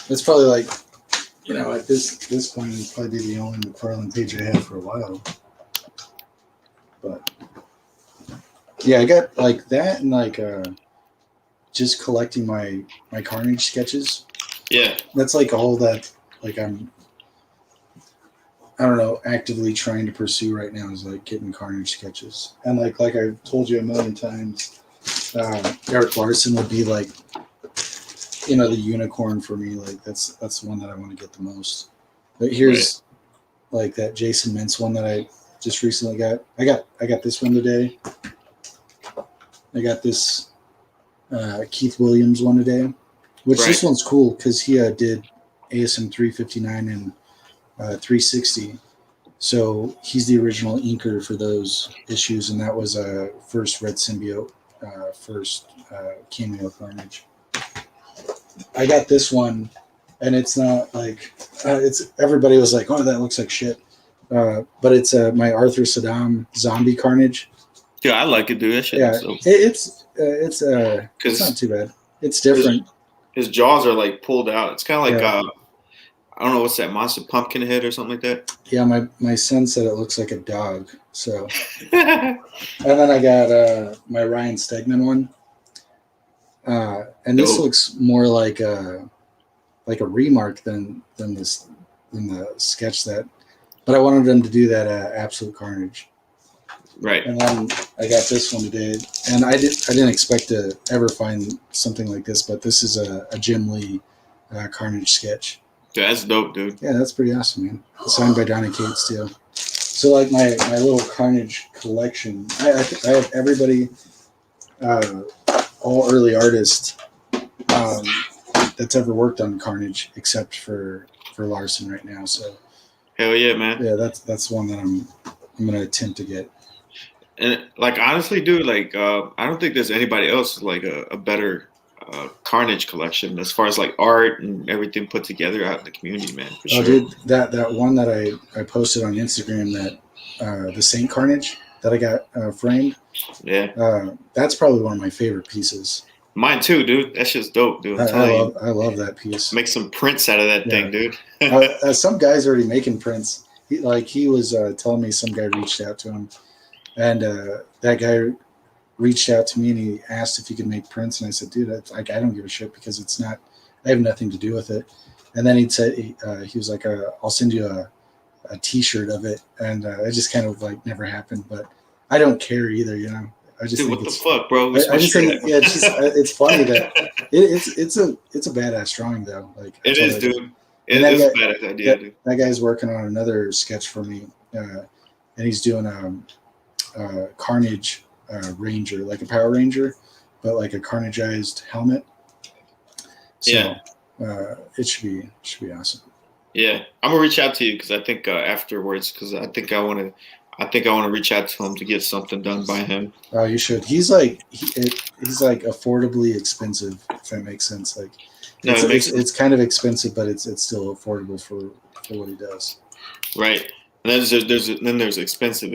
It's probably like, at this point, it'd probably be the only McFarlane page I have for a while. But yeah, I got like that and like just collecting my Carnage sketches. Yeah, that's like all that like I don't know, actively trying to pursue right now is like getting Carnage sketches. And like I've told you a million times, Eric Larson would be like, the unicorn for me. Like that's the one that I want to get the most. But here's like that Jason Mintz one that I just recently got. I got this one today. I got this Keith Williams one today, which this one's cool because he did ASM 359 and 360. So he's the original inker for those issues, and that was first Red Symbiote, first cameo Carnage. I got this one, and it's not like it's. Everybody was like, "Oh, that looks like shit," but it's my Arthur Saddam zombie Carnage. Yeah, I like it, dude. That shit. Yeah, it's not too bad. It's different. His jaws are like pulled out. It's kind of like I don't know what's that monster pumpkin head or something like that. Yeah, my son said it looks like a dog. So, and then I got my Ryan Stegman one, and this looks more like a remark than the sketch that. But I wanted them to do that Absolute Carnage. Right. And then I got this one today, and I didn't expect to ever find something like this, but this is a Jim Lee Carnage sketch. Yeah, that's dope, dude. Yeah, that's pretty awesome, man. It's signed by Donny Cates too. So like my little Carnage collection, I have everybody, all early artists that's ever worked on Carnage except for Larson right now. So hell yeah, man. Yeah, that's one that I'm gonna attempt to get. And like honestly, dude, like I don't think there's anybody else like a better Carnage collection as far as like art and everything put together out in the community, man. For sure. Dude, that one that I posted on Instagram, that the Saint Carnage that I got framed. Yeah. That's probably one of my favorite pieces. Mine too, dude. That's just dope, dude. I love that piece. Make some prints out of that thing, dude. Some guy's already making prints. He was telling me some guy reached out to him, and that guy reached out to me and he asked if he could make prints, and I said, dude, I don't give a shit because it's not. I have nothing to do with it. And then he was like, I'll send you a T-shirt of it, and it just kind of like never happened. But I don't care either, you know. I just Dude, think what the fuck, bro? I just think it's funny that it's a badass drawing though. Like it is, dude. It is a badass idea, dude. That guy's working on another sketch for me, and he's doing Carnage Ranger, like a Power Ranger, but like a carnageized helmet. So, yeah. It should be awesome. Yeah, I'm gonna reach out to you because I think afterwards, because I think I want to reach out to him to get something done by him. Oh, you should. He's like he's like affordably expensive, if that makes sense. Like, no, it's kind of expensive, but it's still affordable for what he does. Right. And then there's expensive,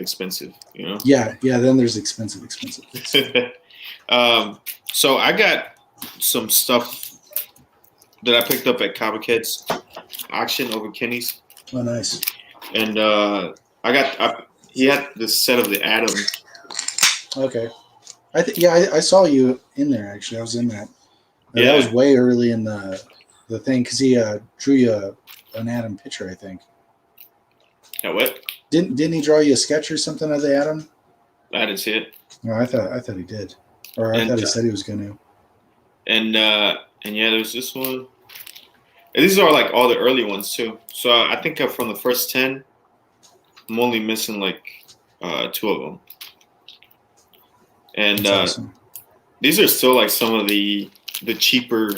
you know. Yeah. Then there's expensive. So I got some stuff that I picked up at Comic Head's auction over Kenny's. Oh, nice. And he had this set of the Atom. Okay. I saw you in there actually. I was in that. Yeah. That was way early in the thing because he drew you an Atom picture, I think. Yeah, what? Didn't he draw you a sketch or something of the Atom? I didn't see it. No, I thought he did, or I thought he said he was going to. And yeah, there's this one. And these are like all the early ones too. So I think from the first 10, I'm only missing like 2 of them. And awesome. These are still like some of the cheaper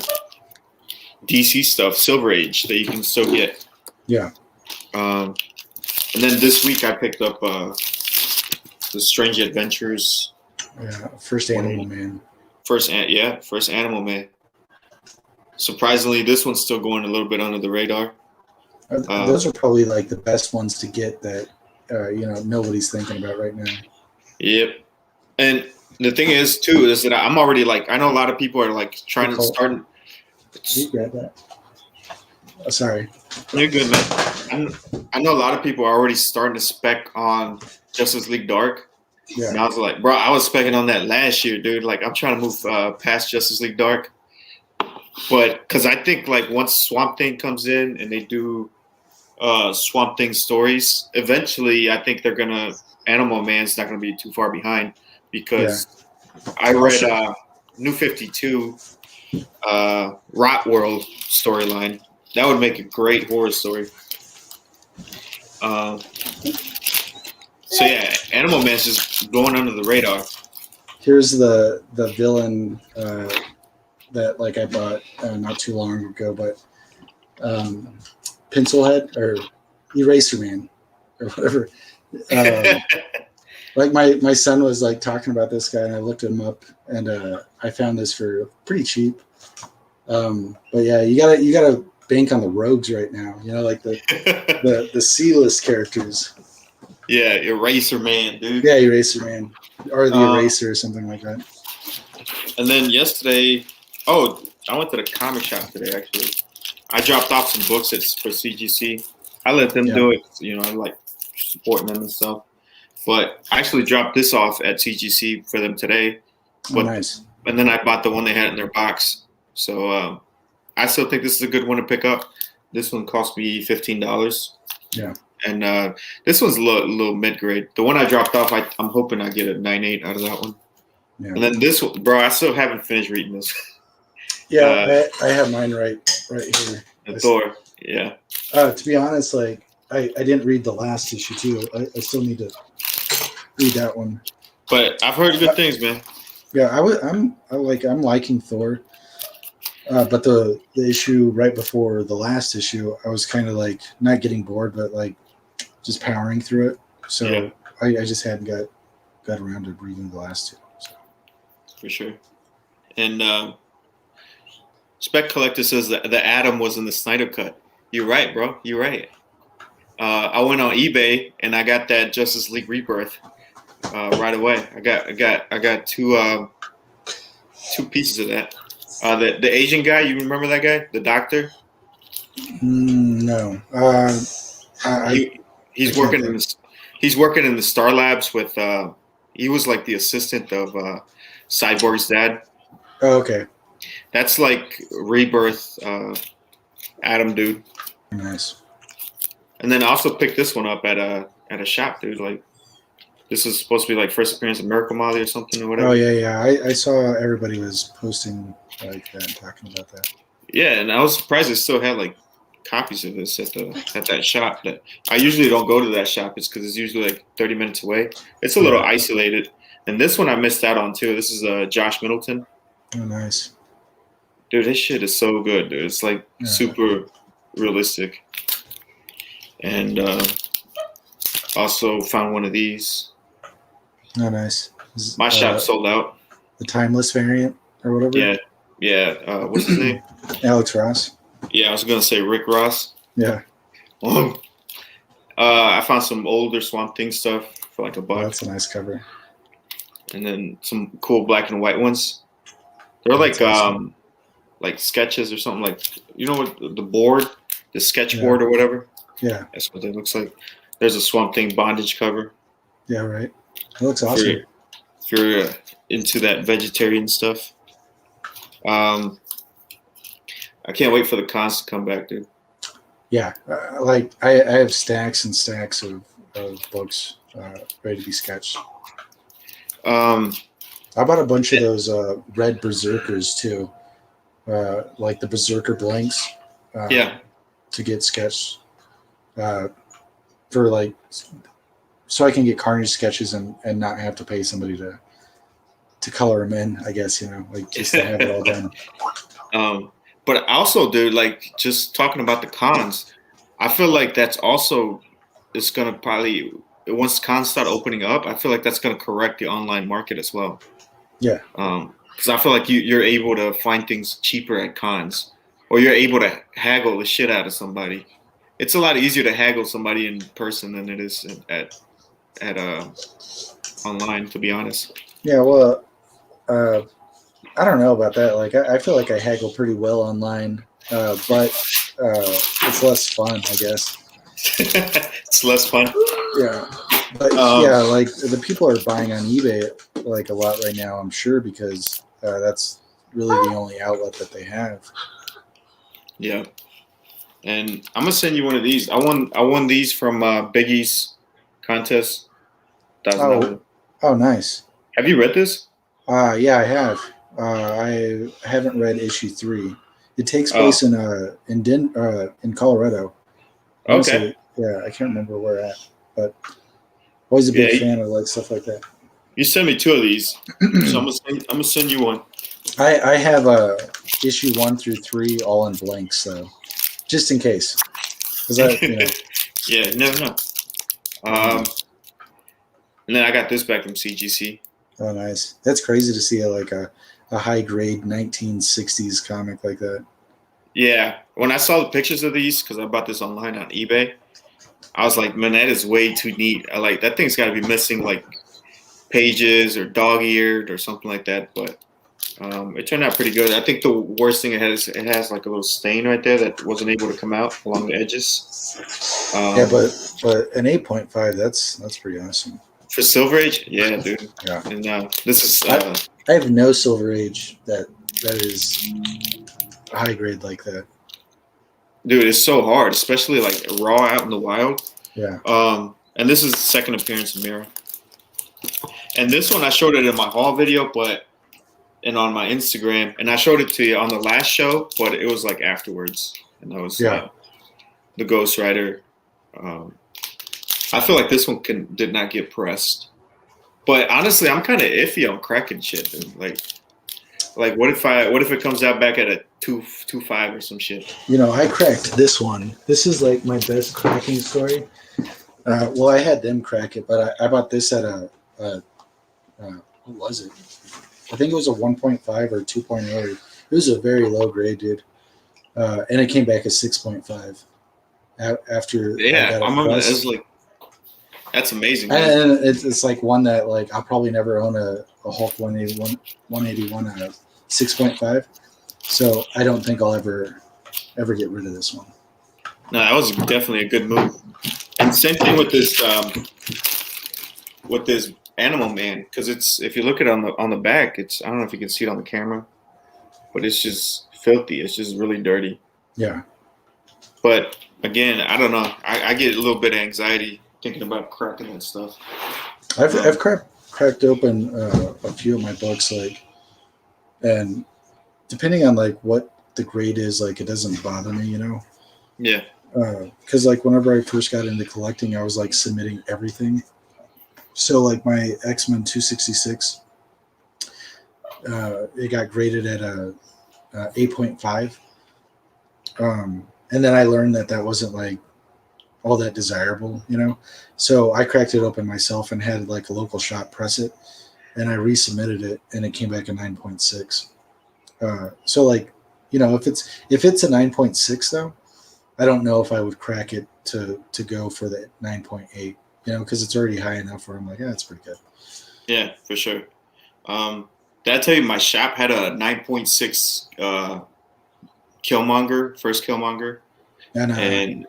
DC stuff, Silver Age, that you can still get. Yeah. And then this week I picked up the Strange Adventures. Yeah, first Animal Man. First Animal Man. Surprisingly, this one's still going a little bit under the radar. Those are probably like the best ones to get that nobody's thinking about right now. Yep. And the thing is too is that I'm already like, I know a lot of people are like trying to start. Can you grab that? Oh, sorry. You're good, man. I know a lot of people are already starting to spec on Justice League Dark. Yeah. And I was like, bro, I was specking on that last year, dude. Like, I'm trying to move past Justice League Dark. But because I think like once Swamp Thing comes in and they do Swamp Thing stories, eventually I think Animal Man's not gonna be too far behind because I read New 52 Rot World storyline. That would make a great horror story. So yeah, Animal Man's just going under the radar. Here's the villain that like I bought not too long ago, but Pencilhead or Eraser Man or whatever. Like my son was like talking about this guy, and I looked him up, and I found this for pretty cheap. But yeah, you gotta bank on the rogues right now. You know, like the C-list characters. Yeah, Eraser Man, dude. Yeah, Eraser Man, or the Eraser or something like that. And then yesterday, I went to the comic shop today. Actually, I dropped off some books for CGC. I let them do it. You know, I like supporting them and stuff. But I actually dropped this off at CGC for them today. But, nice. And then I bought the one they had in their box. So I still think this is a good one to pick up. This one cost me $15. Yeah. And this one's a little mid-grade. The one I dropped off, I'm hoping I get a 9.8 out of that one. Yeah. And then this one, bro, I still haven't finished reading this. Yeah, I have mine right here. Thor, yeah. To be honest, like I didn't read the last issue too. I still need to read that one. But I've heard good things, man. Yeah, I'm liking Thor. But the issue right before the last issue, I was kind of like not getting bored, but like just powering through it. So yeah. I just hadn't got around to reading the last two. So. For sure. And Spec Collector says that the Atom was in the Snyder cut. You're right, bro. You're right. I went on eBay and I got that Justice League Rebirth right away. I got two pieces of that. The Asian guy, you remember that guy, the doctor? No. He's working in the Star Labs with He was like the assistant of Cyborg's dad. Oh, okay. That's like Rebirth Adam, dude. Nice. And then I also picked this one up at a shop, dude. Like this is supposed to be like first appearance of Miracle Molly or something or whatever. Oh yeah. I saw everybody was posting like that and talking about that. Yeah, and I was surprised they still had like copies of this at that shop. That I usually don't go to that shop. It's because it's usually like 30 minutes away. It's a little isolated. And this one I missed out on too. This is Josh Middleton. Oh, nice. Dude, this shit is so good, dude. It's like super realistic. And also found one of these. Oh, nice. My shop sold out. The timeless variant or whatever. Yeah. What's his name? Alex Ross. Yeah, I was gonna say Rick Ross. Yeah. I found some older Swamp Thing stuff for like $1. That's a nice cover. And then some cool black and white ones. They're like awesome. Like sketches or something, like what the board, the sketch board or whatever. Yeah, that's what it looks like. There's a Swamp Thing bondage cover. Yeah, right. It looks awesome. If you're into that vegetarian stuff, I can't wait for the cons to come back, dude. Yeah, like I have stacks and stacks of books ready to be sketched. I bought a bunch of those red berserkers too, like the berserker blanks. To get sketched, for like, so I can get Carnage sketches and not have to pay somebody to color them in. I guess like just to have it all done. But also, dude, like just talking about the cons, I feel like that's also it's gonna probably once cons start opening up, I feel like that's gonna correct the online market as well. Yeah. Because I feel like you're able to find things cheaper at cons, or you're able to haggle the shit out of somebody. It's a lot easier to haggle somebody in person than it is at online, to be honest. Yeah. Well, I don't know about that. Like, I feel like I haggle pretty well online, but it's less fun, I guess. It's less fun. Yeah. But yeah, like the people are buying on eBay like a lot right now, I'm sure, because that's really the only outlet that they have. Yeah. And I'm gonna send you one of these. I won these from Biggie's contest. Oh, nice. Have you read this? Yeah, I have. I haven't read issue 3. It takes place in Colorado. Honestly, okay. Yeah, I can't remember where at, but always a big fan of like stuff like that. You send me 2 of these, so I'm gonna send you one. I have issue 1 through 3 all in blanks, so just in case, because Yeah, you never know. And then I got this back from CGC. Oh, nice. That's crazy to see a high grade 1960s comic like that. Yeah, when I saw the pictures of these, because I bought this online on eBay, I was like, man, that is way too neat. I like that thing's got to be missing like pages or dog-eared or something like that. But it turned out pretty good. I think the worst thing it has like a little stain right there that wasn't able to come out along the edges. Yeah, but an 8.5, that's pretty awesome. For Silver Age, yeah, dude. Yeah. And this is. I have no Silver Age that is high grade like that. Dude, it's so hard, especially like raw out in the wild. Yeah. And this is the second appearance of Mira. And this one I showed it in my haul video, and on my Instagram, and I showed it to you on the last show, but it was like afterwards, and that was the Ghost Rider. I feel like this one did not get pressed, but honestly, I'm kind of iffy on cracking shit. Dude. Like what if it comes out back at a 2.5 or some shit? I cracked this one. This is like my best cracking story. Well, I had them crack it, but I bought this at what was it? I think it was a 1.5 or 2.0. It was a very low grade, dude. And it came back as 6.5 after. Yeah, I remember. It was like, that's amazing. Man. And it's like one that like I'll probably never own a Hulk 181 at 6.5. So I don't think I'll ever get rid of this one. No, that was definitely a good move. And same thing with this Animal Man, because it's if you look at it on the back, it's I don't know if you can see it on the camera, but it's just filthy. It's just really dirty. Yeah. But again, I don't know. I get a little bit of anxiety thinking about cracking that stuff. I've cracked open a few of my books, like, and depending on like what the grade is, like it doesn't bother me, you know. Yeah. Because like whenever I first got into collecting, I was like submitting everything. So like my X-Men 266, it got graded at a 8.5. And then I learned that wasn't like all that desirable, you know. So I cracked it open myself and had like a local shop press it, and I resubmitted it, and it came back a 9.6. So like, you know, if it's a 9.6 though, I don't know if I would crack it to go for the 9.8, you know, because it's already high enough where I'm like, yeah, that's pretty good. Yeah, for sure. Did I tell you my shop had a 9.6 Killmonger, first Killmonger, and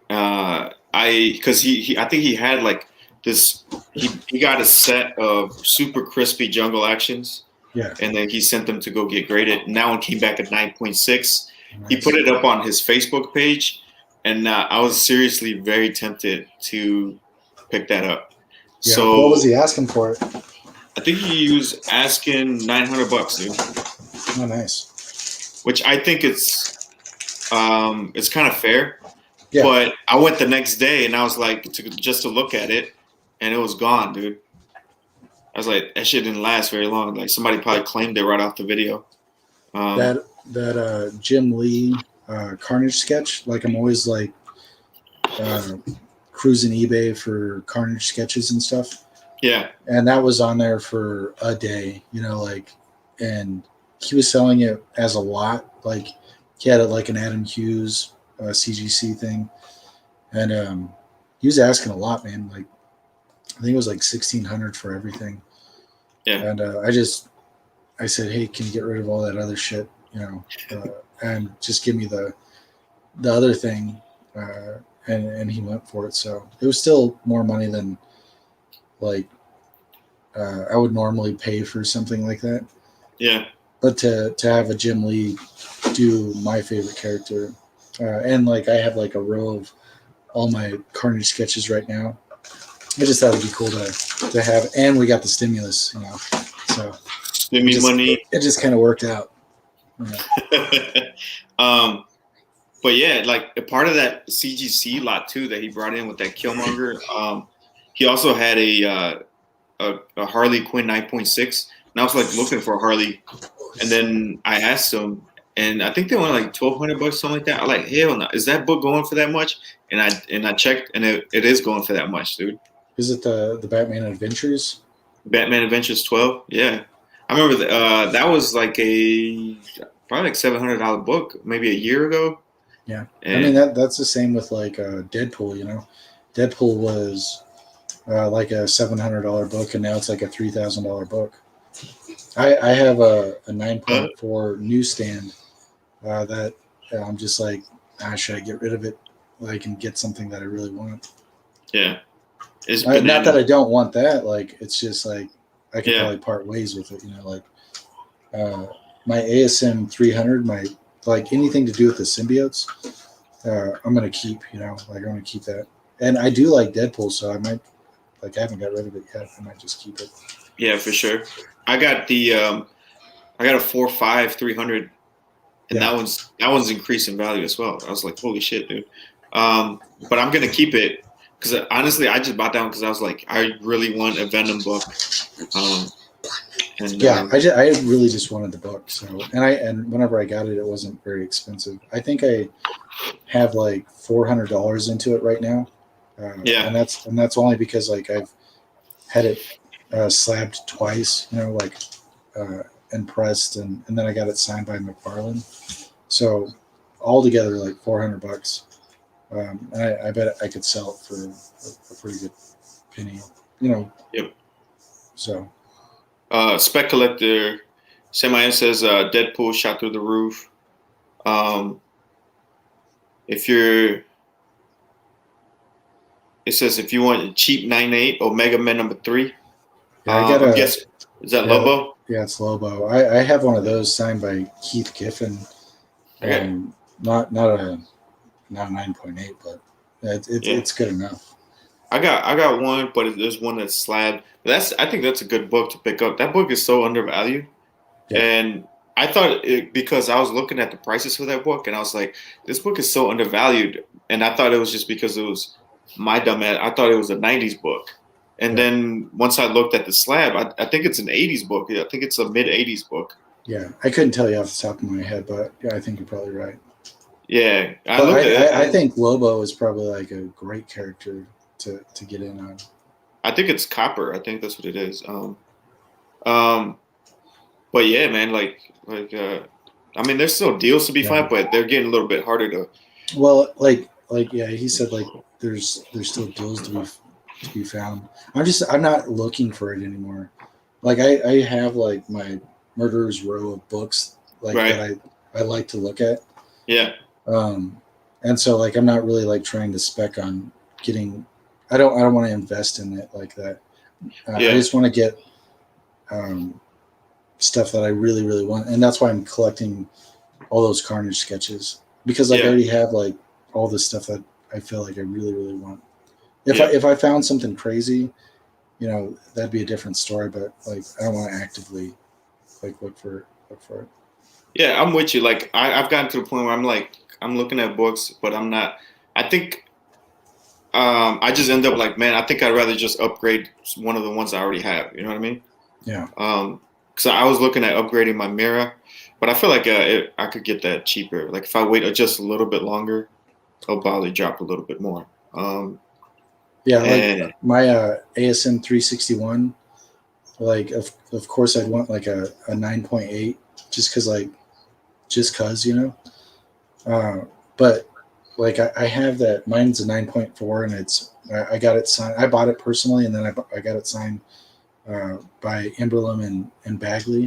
because I think he had like this. He got a set of super crispy jungle actions. Yeah. And then he sent them to go get graded. And that one came back at 9.6. Nice. He put it up on his Facebook page, and I was seriously very tempted to pick that up. Yeah. So what was he asking for it? I think he was asking $900, dude. Oh, nice. Which I think it's kind of fair. Yeah. But I went the next day and I was like just to look at it, and it was gone, dude. I was like, that shit didn't last very long. Like somebody probably claimed it right off the video. That Jim Lee Carnage sketch. Like I'm always like cruising eBay for Carnage sketches and stuff. Yeah. And that was on there for a day, you know, like, and he was selling it as a lot. Like he had it like an Adam Hughes CGC thing, and he was asking a lot, man. Like I think it was like 1,600 for everything. Yeah. And I said, hey, can you get rid of all that other shit, you know, and just give me the other thing, and he went for it. So it was still more money than like I would normally pay for something like that. Yeah. But to have a Jim Lee do my favorite character, and like I have like a row of all my Carnage sketches right now. I just thought it'd be cool to have, and we got the stimulus, you know. So money. It just kind of worked out. Yeah. But yeah, like a part of that CGC lot too that he brought in with that Killmonger. He also had a Harley Quinn 9.6, and I was like looking for a Harley, and then I asked him, and I think they went like $1,200, something like that. I'm like, hell no, is that book going for that much? And I checked, and it is going for that much, dude. Is it the Batman Adventures? Batman Adventures 12, yeah. I remember that was like probably like $700 book maybe a year ago. Yeah, and I mean that's the same with like Deadpool. You know, Deadpool was like a $700 book, and now it's like a $3,000 book. I have a 9.4 newsstand that I'm just like, should I get rid of it? I can get something that I really want. Yeah, it's not that I don't want that. Like it's just like I could Yeah. probably part ways with it. You know, like my ASM 300, my like anything to do with the symbiotes, I'm gonna keep. You know, like I'm gonna keep that. And I do like Deadpool, so I might like I haven't got rid of it yet. I might just keep it. Yeah, for sure. I got the I got a 4.5 300, and Yeah. that one's increased in value as well. I was like, holy shit, dude. But I'm gonna keep it because honestly, I just bought that one because I was like, I really want a Venom book. And Yeah, I really just wanted the book. So and whenever I got it, it wasn't very expensive. I think I have like $400 into it right now. Yeah. and that's only because like I've had it slabbed twice, you know, like and pressed, and then I got it signed by McFarlane. So altogether, like $400. And I bet I could sell it for a pretty good penny, you know. Yep. So. Spec Collector, Semi says Deadpool shot through the roof. It says if you want a cheap 9.8 Omega Man number 3, Yeah, I got I'm a guessing, is that yeah, Lobo? yeah, it's Lobo. I have one of those signed by Keith Giffen. Okay. Not 9.8, but Yeah. it's good enough. I got one, but there's one that's slab. I think that's a good book to pick up. That book is so undervalued, Yeah, and I thought it because I was looking at the prices for that book, and I was like, this book is so undervalued, and I thought it was just because it was my dumb ass. I thought it was a '90s book, and yeah, then once I looked at the slab, I think it's an '80s book. Yeah, I think it's a mid '80s book. yeah. I couldn't tell you off the top of my head, but yeah, I think you're probably right. Yeah, I But looked at it. I think Lobo is probably like a great character to get in on. I think it's copper. I think that's what it is. Um, but yeah, man, I mean, there's still deals to be Yeah. found, but they're getting a little bit harder to. Well, yeah, he said like there's still deals to be found. I'm not looking for it anymore. Like I have like my murderer's row of books like Right. that I like to look at. Yeah. Um, and so like I'm not really like trying to spec on getting. I don't want to invest in it like that. I Yeah. just want to get um, stuff that I really really want, and that's why I'm collecting all those Carnage sketches because like I Yeah. already have like all the stuff that I feel like I really really want. Yeah. If I found something crazy, that'd be a different story. But like I don't want to actively like look for it. Yeah. I'm with you. Like, I've gotten to the point where I'm like, I'm looking at books, but I'm not. I think I just end up like, man, I think I'd rather just upgrade one of the ones I already have. You know what I mean? Yeah, Because I was looking at upgrading my mirror, but I feel like I could get that cheaper. Like if I wait just a little bit longer, it'll probably drop a little bit more. yeah. Like And my ASM 361. Like of course I'd want like a 9.8 just because just cause but like I have that mine's a 9.4 and I got it signed. I bought it personally and then I got it signed by Imberlin and Bagley.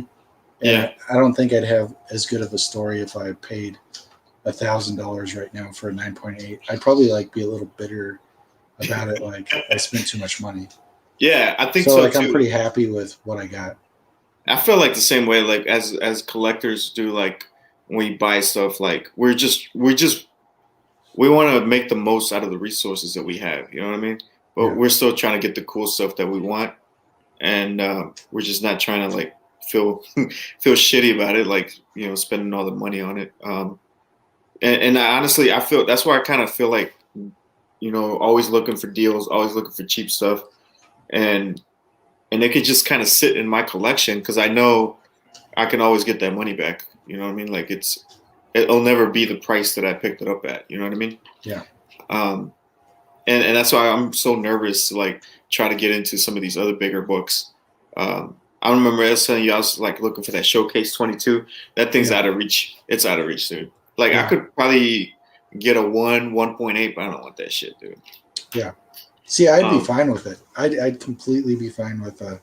And yeah, I don't think I'd have as good of a story if I paid $1,000 right now for a 9.8. I'd probably like be a little bitter about it. Like I spent too much money. yeah, I think So so like I'm too. pretty happy with what I got. I feel like the same way, like as collectors do, like when we buy stuff, like we want to make the most out of the resources that we have. You know what I mean? But Yeah. we're still trying to get the cool stuff that we want, and we're just not trying to like feel feel shitty about it, like spending all the money on it. And honestly, I feel that's why I kind of feel like always looking for deals, always looking for cheap stuff, and and it could just kind of sit in my collection because I know I can always get that money back. You know what I mean? Like it'll never be the price that I picked it up at. You know what I mean? Yeah. Um, and that's why I'm so nervous to like try to get into some of these other bigger books. I remember I was telling you I was like looking for that Showcase 22. That thing's Yeah. out of reach. It's out of reach, dude. Like I Yeah. could probably get a 1.8, but I don't want that shit, dude. Yeah. See, I'd be Um, fine with it. I'd completely be fine with a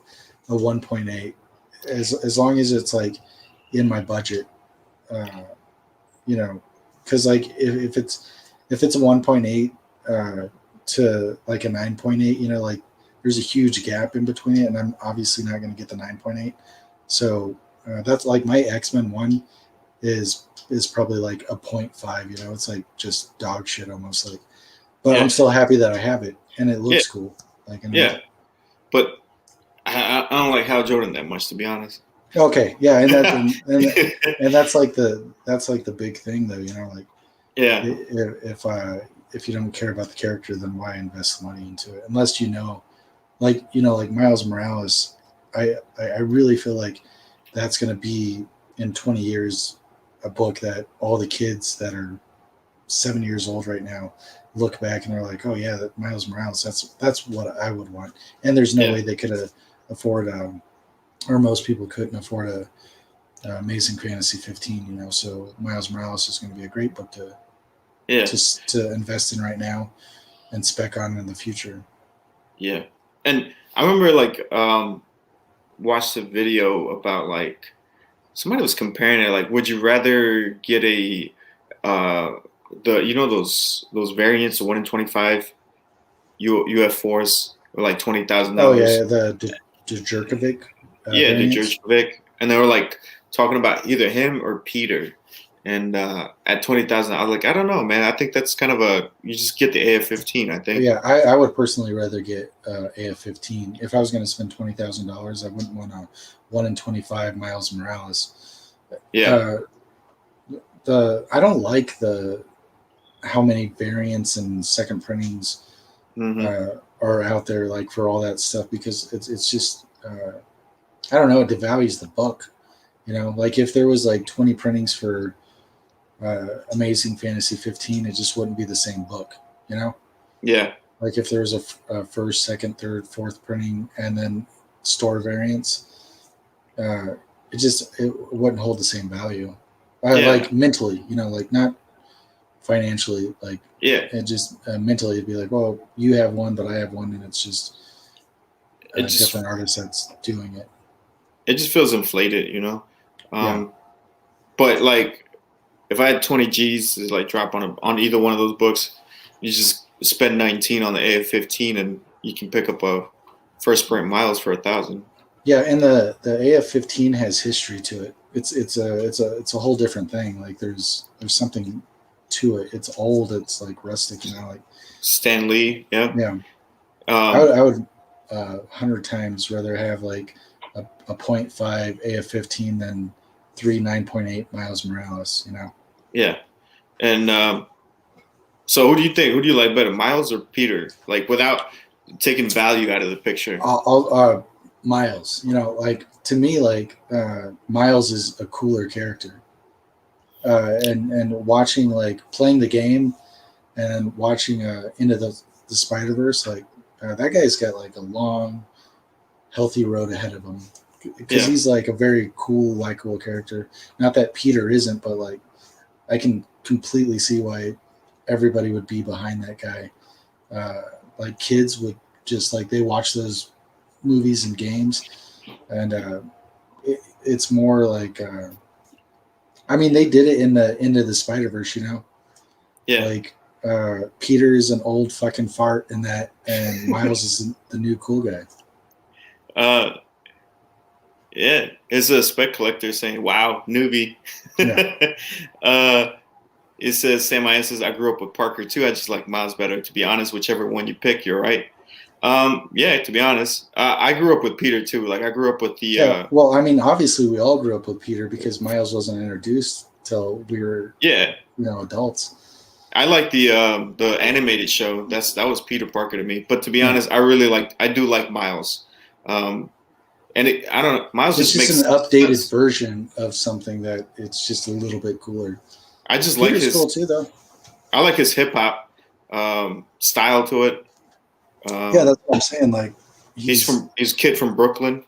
1.8 as long as it's like in my budget. Uh, because like if it's a 1.8 to like a 9.8, like there's a huge gap in between it, and I'm obviously not going to get the 9.8. So that's like my X-Men one is probably like a 0.5. It's like just dog shit almost like. But I'm yeah, still happy that I have it, and it yeah, looks cool. Like, yeah. But I don't like Hal Jordan that much, to be honest. okay, yeah, and that's like the big thing though. Like Yeah, if you don't care about the character, then why invest money into it? Unless like Miles Morales, I really feel like that's going to be in 20 years a book that all the kids that are 7 years old right now look back and they're like, oh yeah, that Miles Morales, that's what I would want. And there's no yeah, way they could afford, or most people couldn't afford Amazing Fantasy 15. So Miles Morales is going to be a great book yeah, to invest in right now and spec on in the future. yeah. And I remember like watched a video about like somebody was comparing it. Like, would you rather get a uh those variants, the 1 in 25 UF4s, or like Oh $20,000? yeah, the Djurkovic Yeah, the variants. Jurkovic, and they were like talking about either him or Peter. And at 20,000, I was like, I don't know, man. I think that's kind of you just get the AF-15. I think. Yeah, I would personally rather get AF-15. If I was going to spend $20,000, I wouldn't want a 1 in 25 Miles Morales. Yeah. I don't like how many variants and second printings are out there, like for all that stuff, because it's just I don't know, it devalues the book. Like if there was like 20 printings for Amazing Fantasy 15, it just wouldn't be the same book. Yeah. Like if there was a first, second, third, fourth printing, and then store variants, it wouldn't hold the same value. Like mentally, like not financially. Like it just mentally, it'd be like, well, you have one, but I have one, and it's just a different artist that's doing it. It just feels inflated, But like, if I had 20 G's to like drop on either one of those books, you just spend 19 on the AF-15, and you can pick up a first print Miles for 1,000. Yeah, and the AF-15 has history to it. It's a whole different thing. Like there's something to it. It's old. It's like rustic. Like Stan Lee. Yeah. Yeah. I would 100 times rather have like a 0.5 AF-15 than 3 9.8 Miles Morales. Yeah, and so who do you think? Who do you like better, Miles or Peter? Like without taking value out of the picture. Miles. Like to me, like Miles is a cooler character. And watching, like playing the game and watching Into the Spider-Verse, like that guy's got like a long, healthy road ahead of him, because he's like a very cool, likable character. Not that Peter isn't, but like I can completely see why everybody would be behind that guy. Like kids would just like, they watch those movies and games, and it's more like I mean, they did it in the Into the Spider-Verse, Yeah. Like Peter is an old fucking fart in that, and Miles is the new cool guy. Yeah, it's a spec collector saying, "Wow, newbie." Yeah. It says Sam I says, "I grew up with Parker too. I just like Miles better. To be honest, whichever one you pick, you're right." Yeah, to be honest, I grew up with Peter too. Like I grew up with the. Well, I mean, obviously we all grew up with Peter because Miles wasn't introduced till we were adults. I like the animated show. That was Peter Parker to me. But to be honest, I do like Miles. And I don't know, Miles it's just makes an updated version of something that it's just a little bit cooler. I just Peter's like his cool too, though. I like his hip hop style to it. Yeah, that's what I'm saying. Like he's a kid from Brooklyn,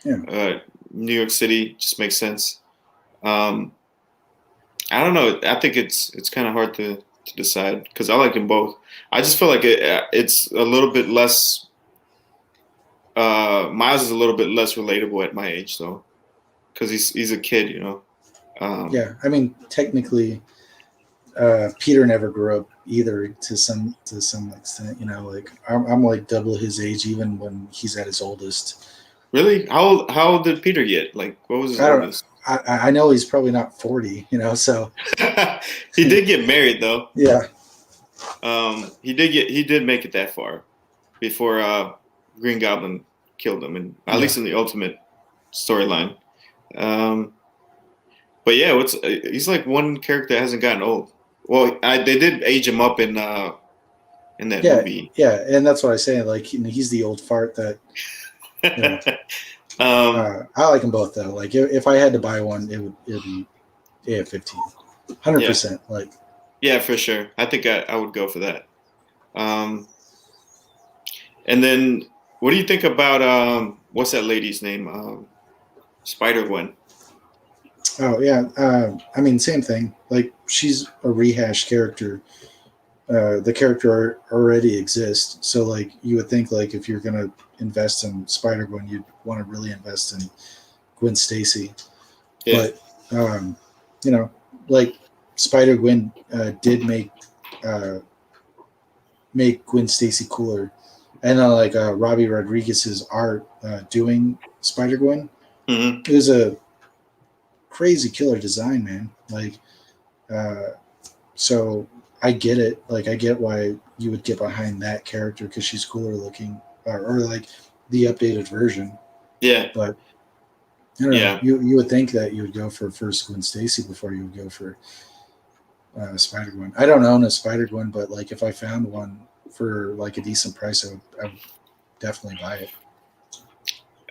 New York City. Just makes sense. I don't know. I think it's kind of hard to decide because I like them both. I just feel like it's a little bit less. Miles is a little bit less relatable at my age, though, because he's a kid, yeah, I mean, technically, Peter never grew up either to some extent. Like I'm like double his age even when he's at his oldest. Really? How old did Peter get? Like, what was his oldest? I know he's probably not 40. So he did get married though. Yeah. He did make it that far before Green Goblin killed him, and at least in the Ultimate storyline. But yeah, he's like one character that hasn't gotten old. Well, they did age him up in that movie. Yeah, and that's what I say. Like he's the old fart that. I like them both though. Like if I had to buy one, it would be AF-15, 100%. Like. Yeah, for sure. I think I would go for that. And then, what do you think about what's that lady's name? Spider-Gwen. Oh yeah, I mean same thing. Like she's a rehashed character. The character already exists, so like you would think like if you're gonna invest in Spider-Gwen, you'd want to really invest in Gwen Stacy. Yeah. But like Spider-Gwen did make Gwen Stacy cooler and like Robbie Rodriguez's art doing Spider-Gwen. Hmm. It was a crazy killer design, man. Like, so I get it. Like, I get why you would get behind that character because she's cooler looking, or like the updated version. Yeah. But I don't know. Yeah. You would think that you would go for first Gwen Stacy before you would go for Spider-Gwen. I don't own a Spider-Gwen, but like if I found one for like a decent price, I would definitely buy it.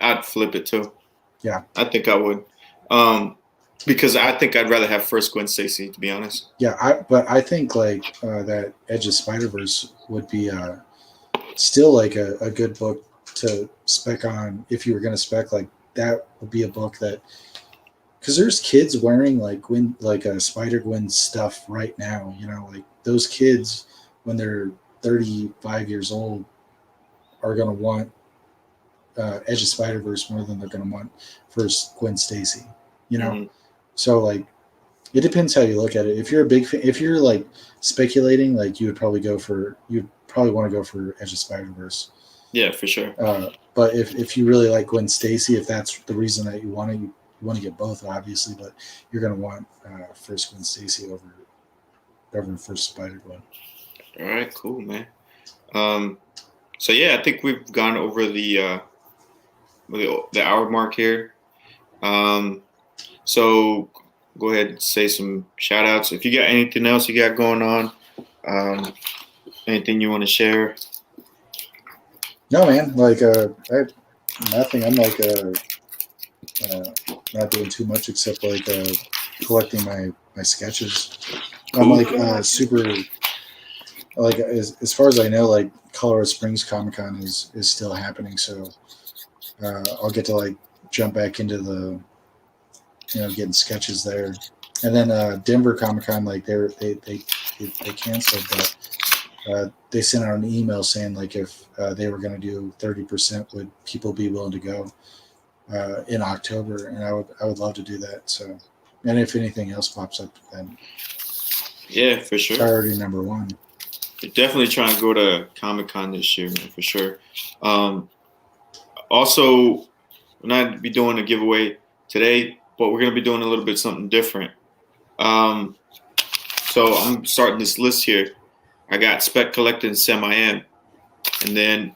I'd flip it too. Yeah. I think I would. Because I think I'd rather have first Gwen Stacy, to be honest. Yeah, but I think like that Edge of Spider-Verse would be still like a good book to spec on if you were going to spec. Like that would be a book that, because there's kids wearing like a Spider-Gwen stuff right now. You know, like those kids when they're 35 years old are going to want Edge of Spider-Verse more than they're going to want first Gwen Stacy. You know. Mhm. So like, it depends how you look at it. If you're a big fan, if you're like speculating, like you'd probably want to go for Edge of Spider-Verse. Yeah, for sure. But if you really like Gwen Stacy, if that's the reason that you want to get both, obviously, but you're going to want first Gwen Stacy over first Spider-Gwen. All right, cool, man. So yeah, I think we've gone over the hour mark here. So go ahead and say some shout outs. If you got anything else you got going on, anything you want to share? No, man, like nothing. I'm like not doing too much except like collecting my sketches. I'm like super like as far as I know, like Colorado Springs Comic-Con is still happening, so I'll get to like jump back into the getting sketches there. And then Denver Comic-Con, like they canceled, but they sent out an email saying like if they were going to do 30%, would people be willing to go in October? And I would love to do that. So, and if anything else pops up, then yeah, for sure. Priority number one. You're definitely trying to go to Comic-Con this year, man, for sure. Also, we're not be doing a giveaway today, but we're going to be doing a little bit something different. So I'm starting this list here. I got Spec Collector and Semi-M. And then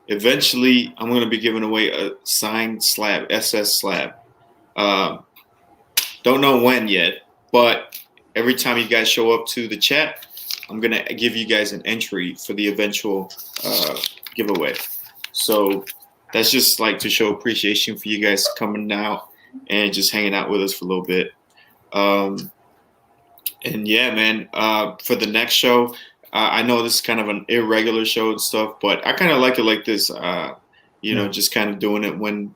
eventually I'm going to be giving away a signed slab, SS slab. Don't know when yet, but every time you guys show up to the chat, I'm going to give you guys an entry for the eventual giveaway. So that's just like to show appreciation for you guys coming out and just hanging out with us for a little bit. And yeah, man, for the next show, I know this is kind of an irregular show and stuff, but I kind of like it like this, just kind of doing it when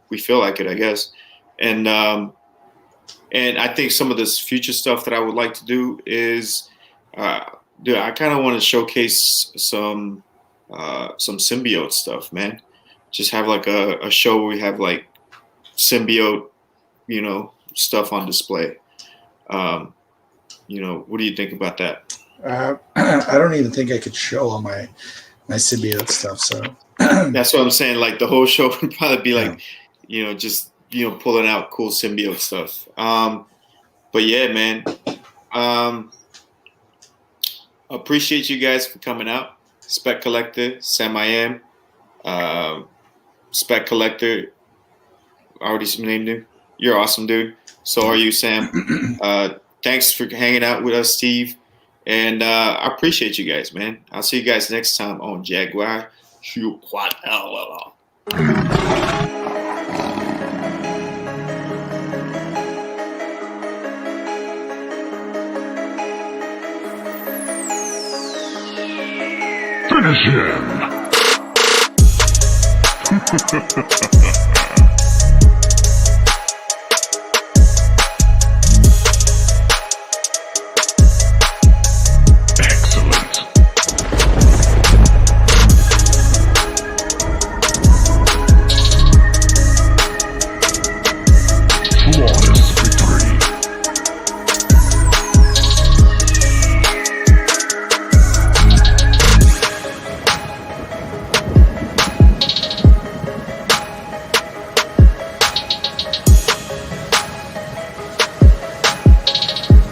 we feel like it, I guess. And I think some of this future stuff that I would like to do is, I kind of want to showcase some symbiote stuff, man. Just have like a show where we have like symbiote, stuff on display. What do you think about that? I don't even think I could show all my symbiote stuff. So that's what I'm saying. Like the whole show would probably be like, just pulling out cool symbiote stuff. But yeah, man. Appreciate you guys for coming out. Spec Collector, Semi-M, Spec Collector. Already named you. You're awesome, dude. So are you, Sam. Thanks for hanging out with us, Steve. And I appreciate you guys, man. I'll see you guys next time on Jaguar. Shoot, what? Finish him!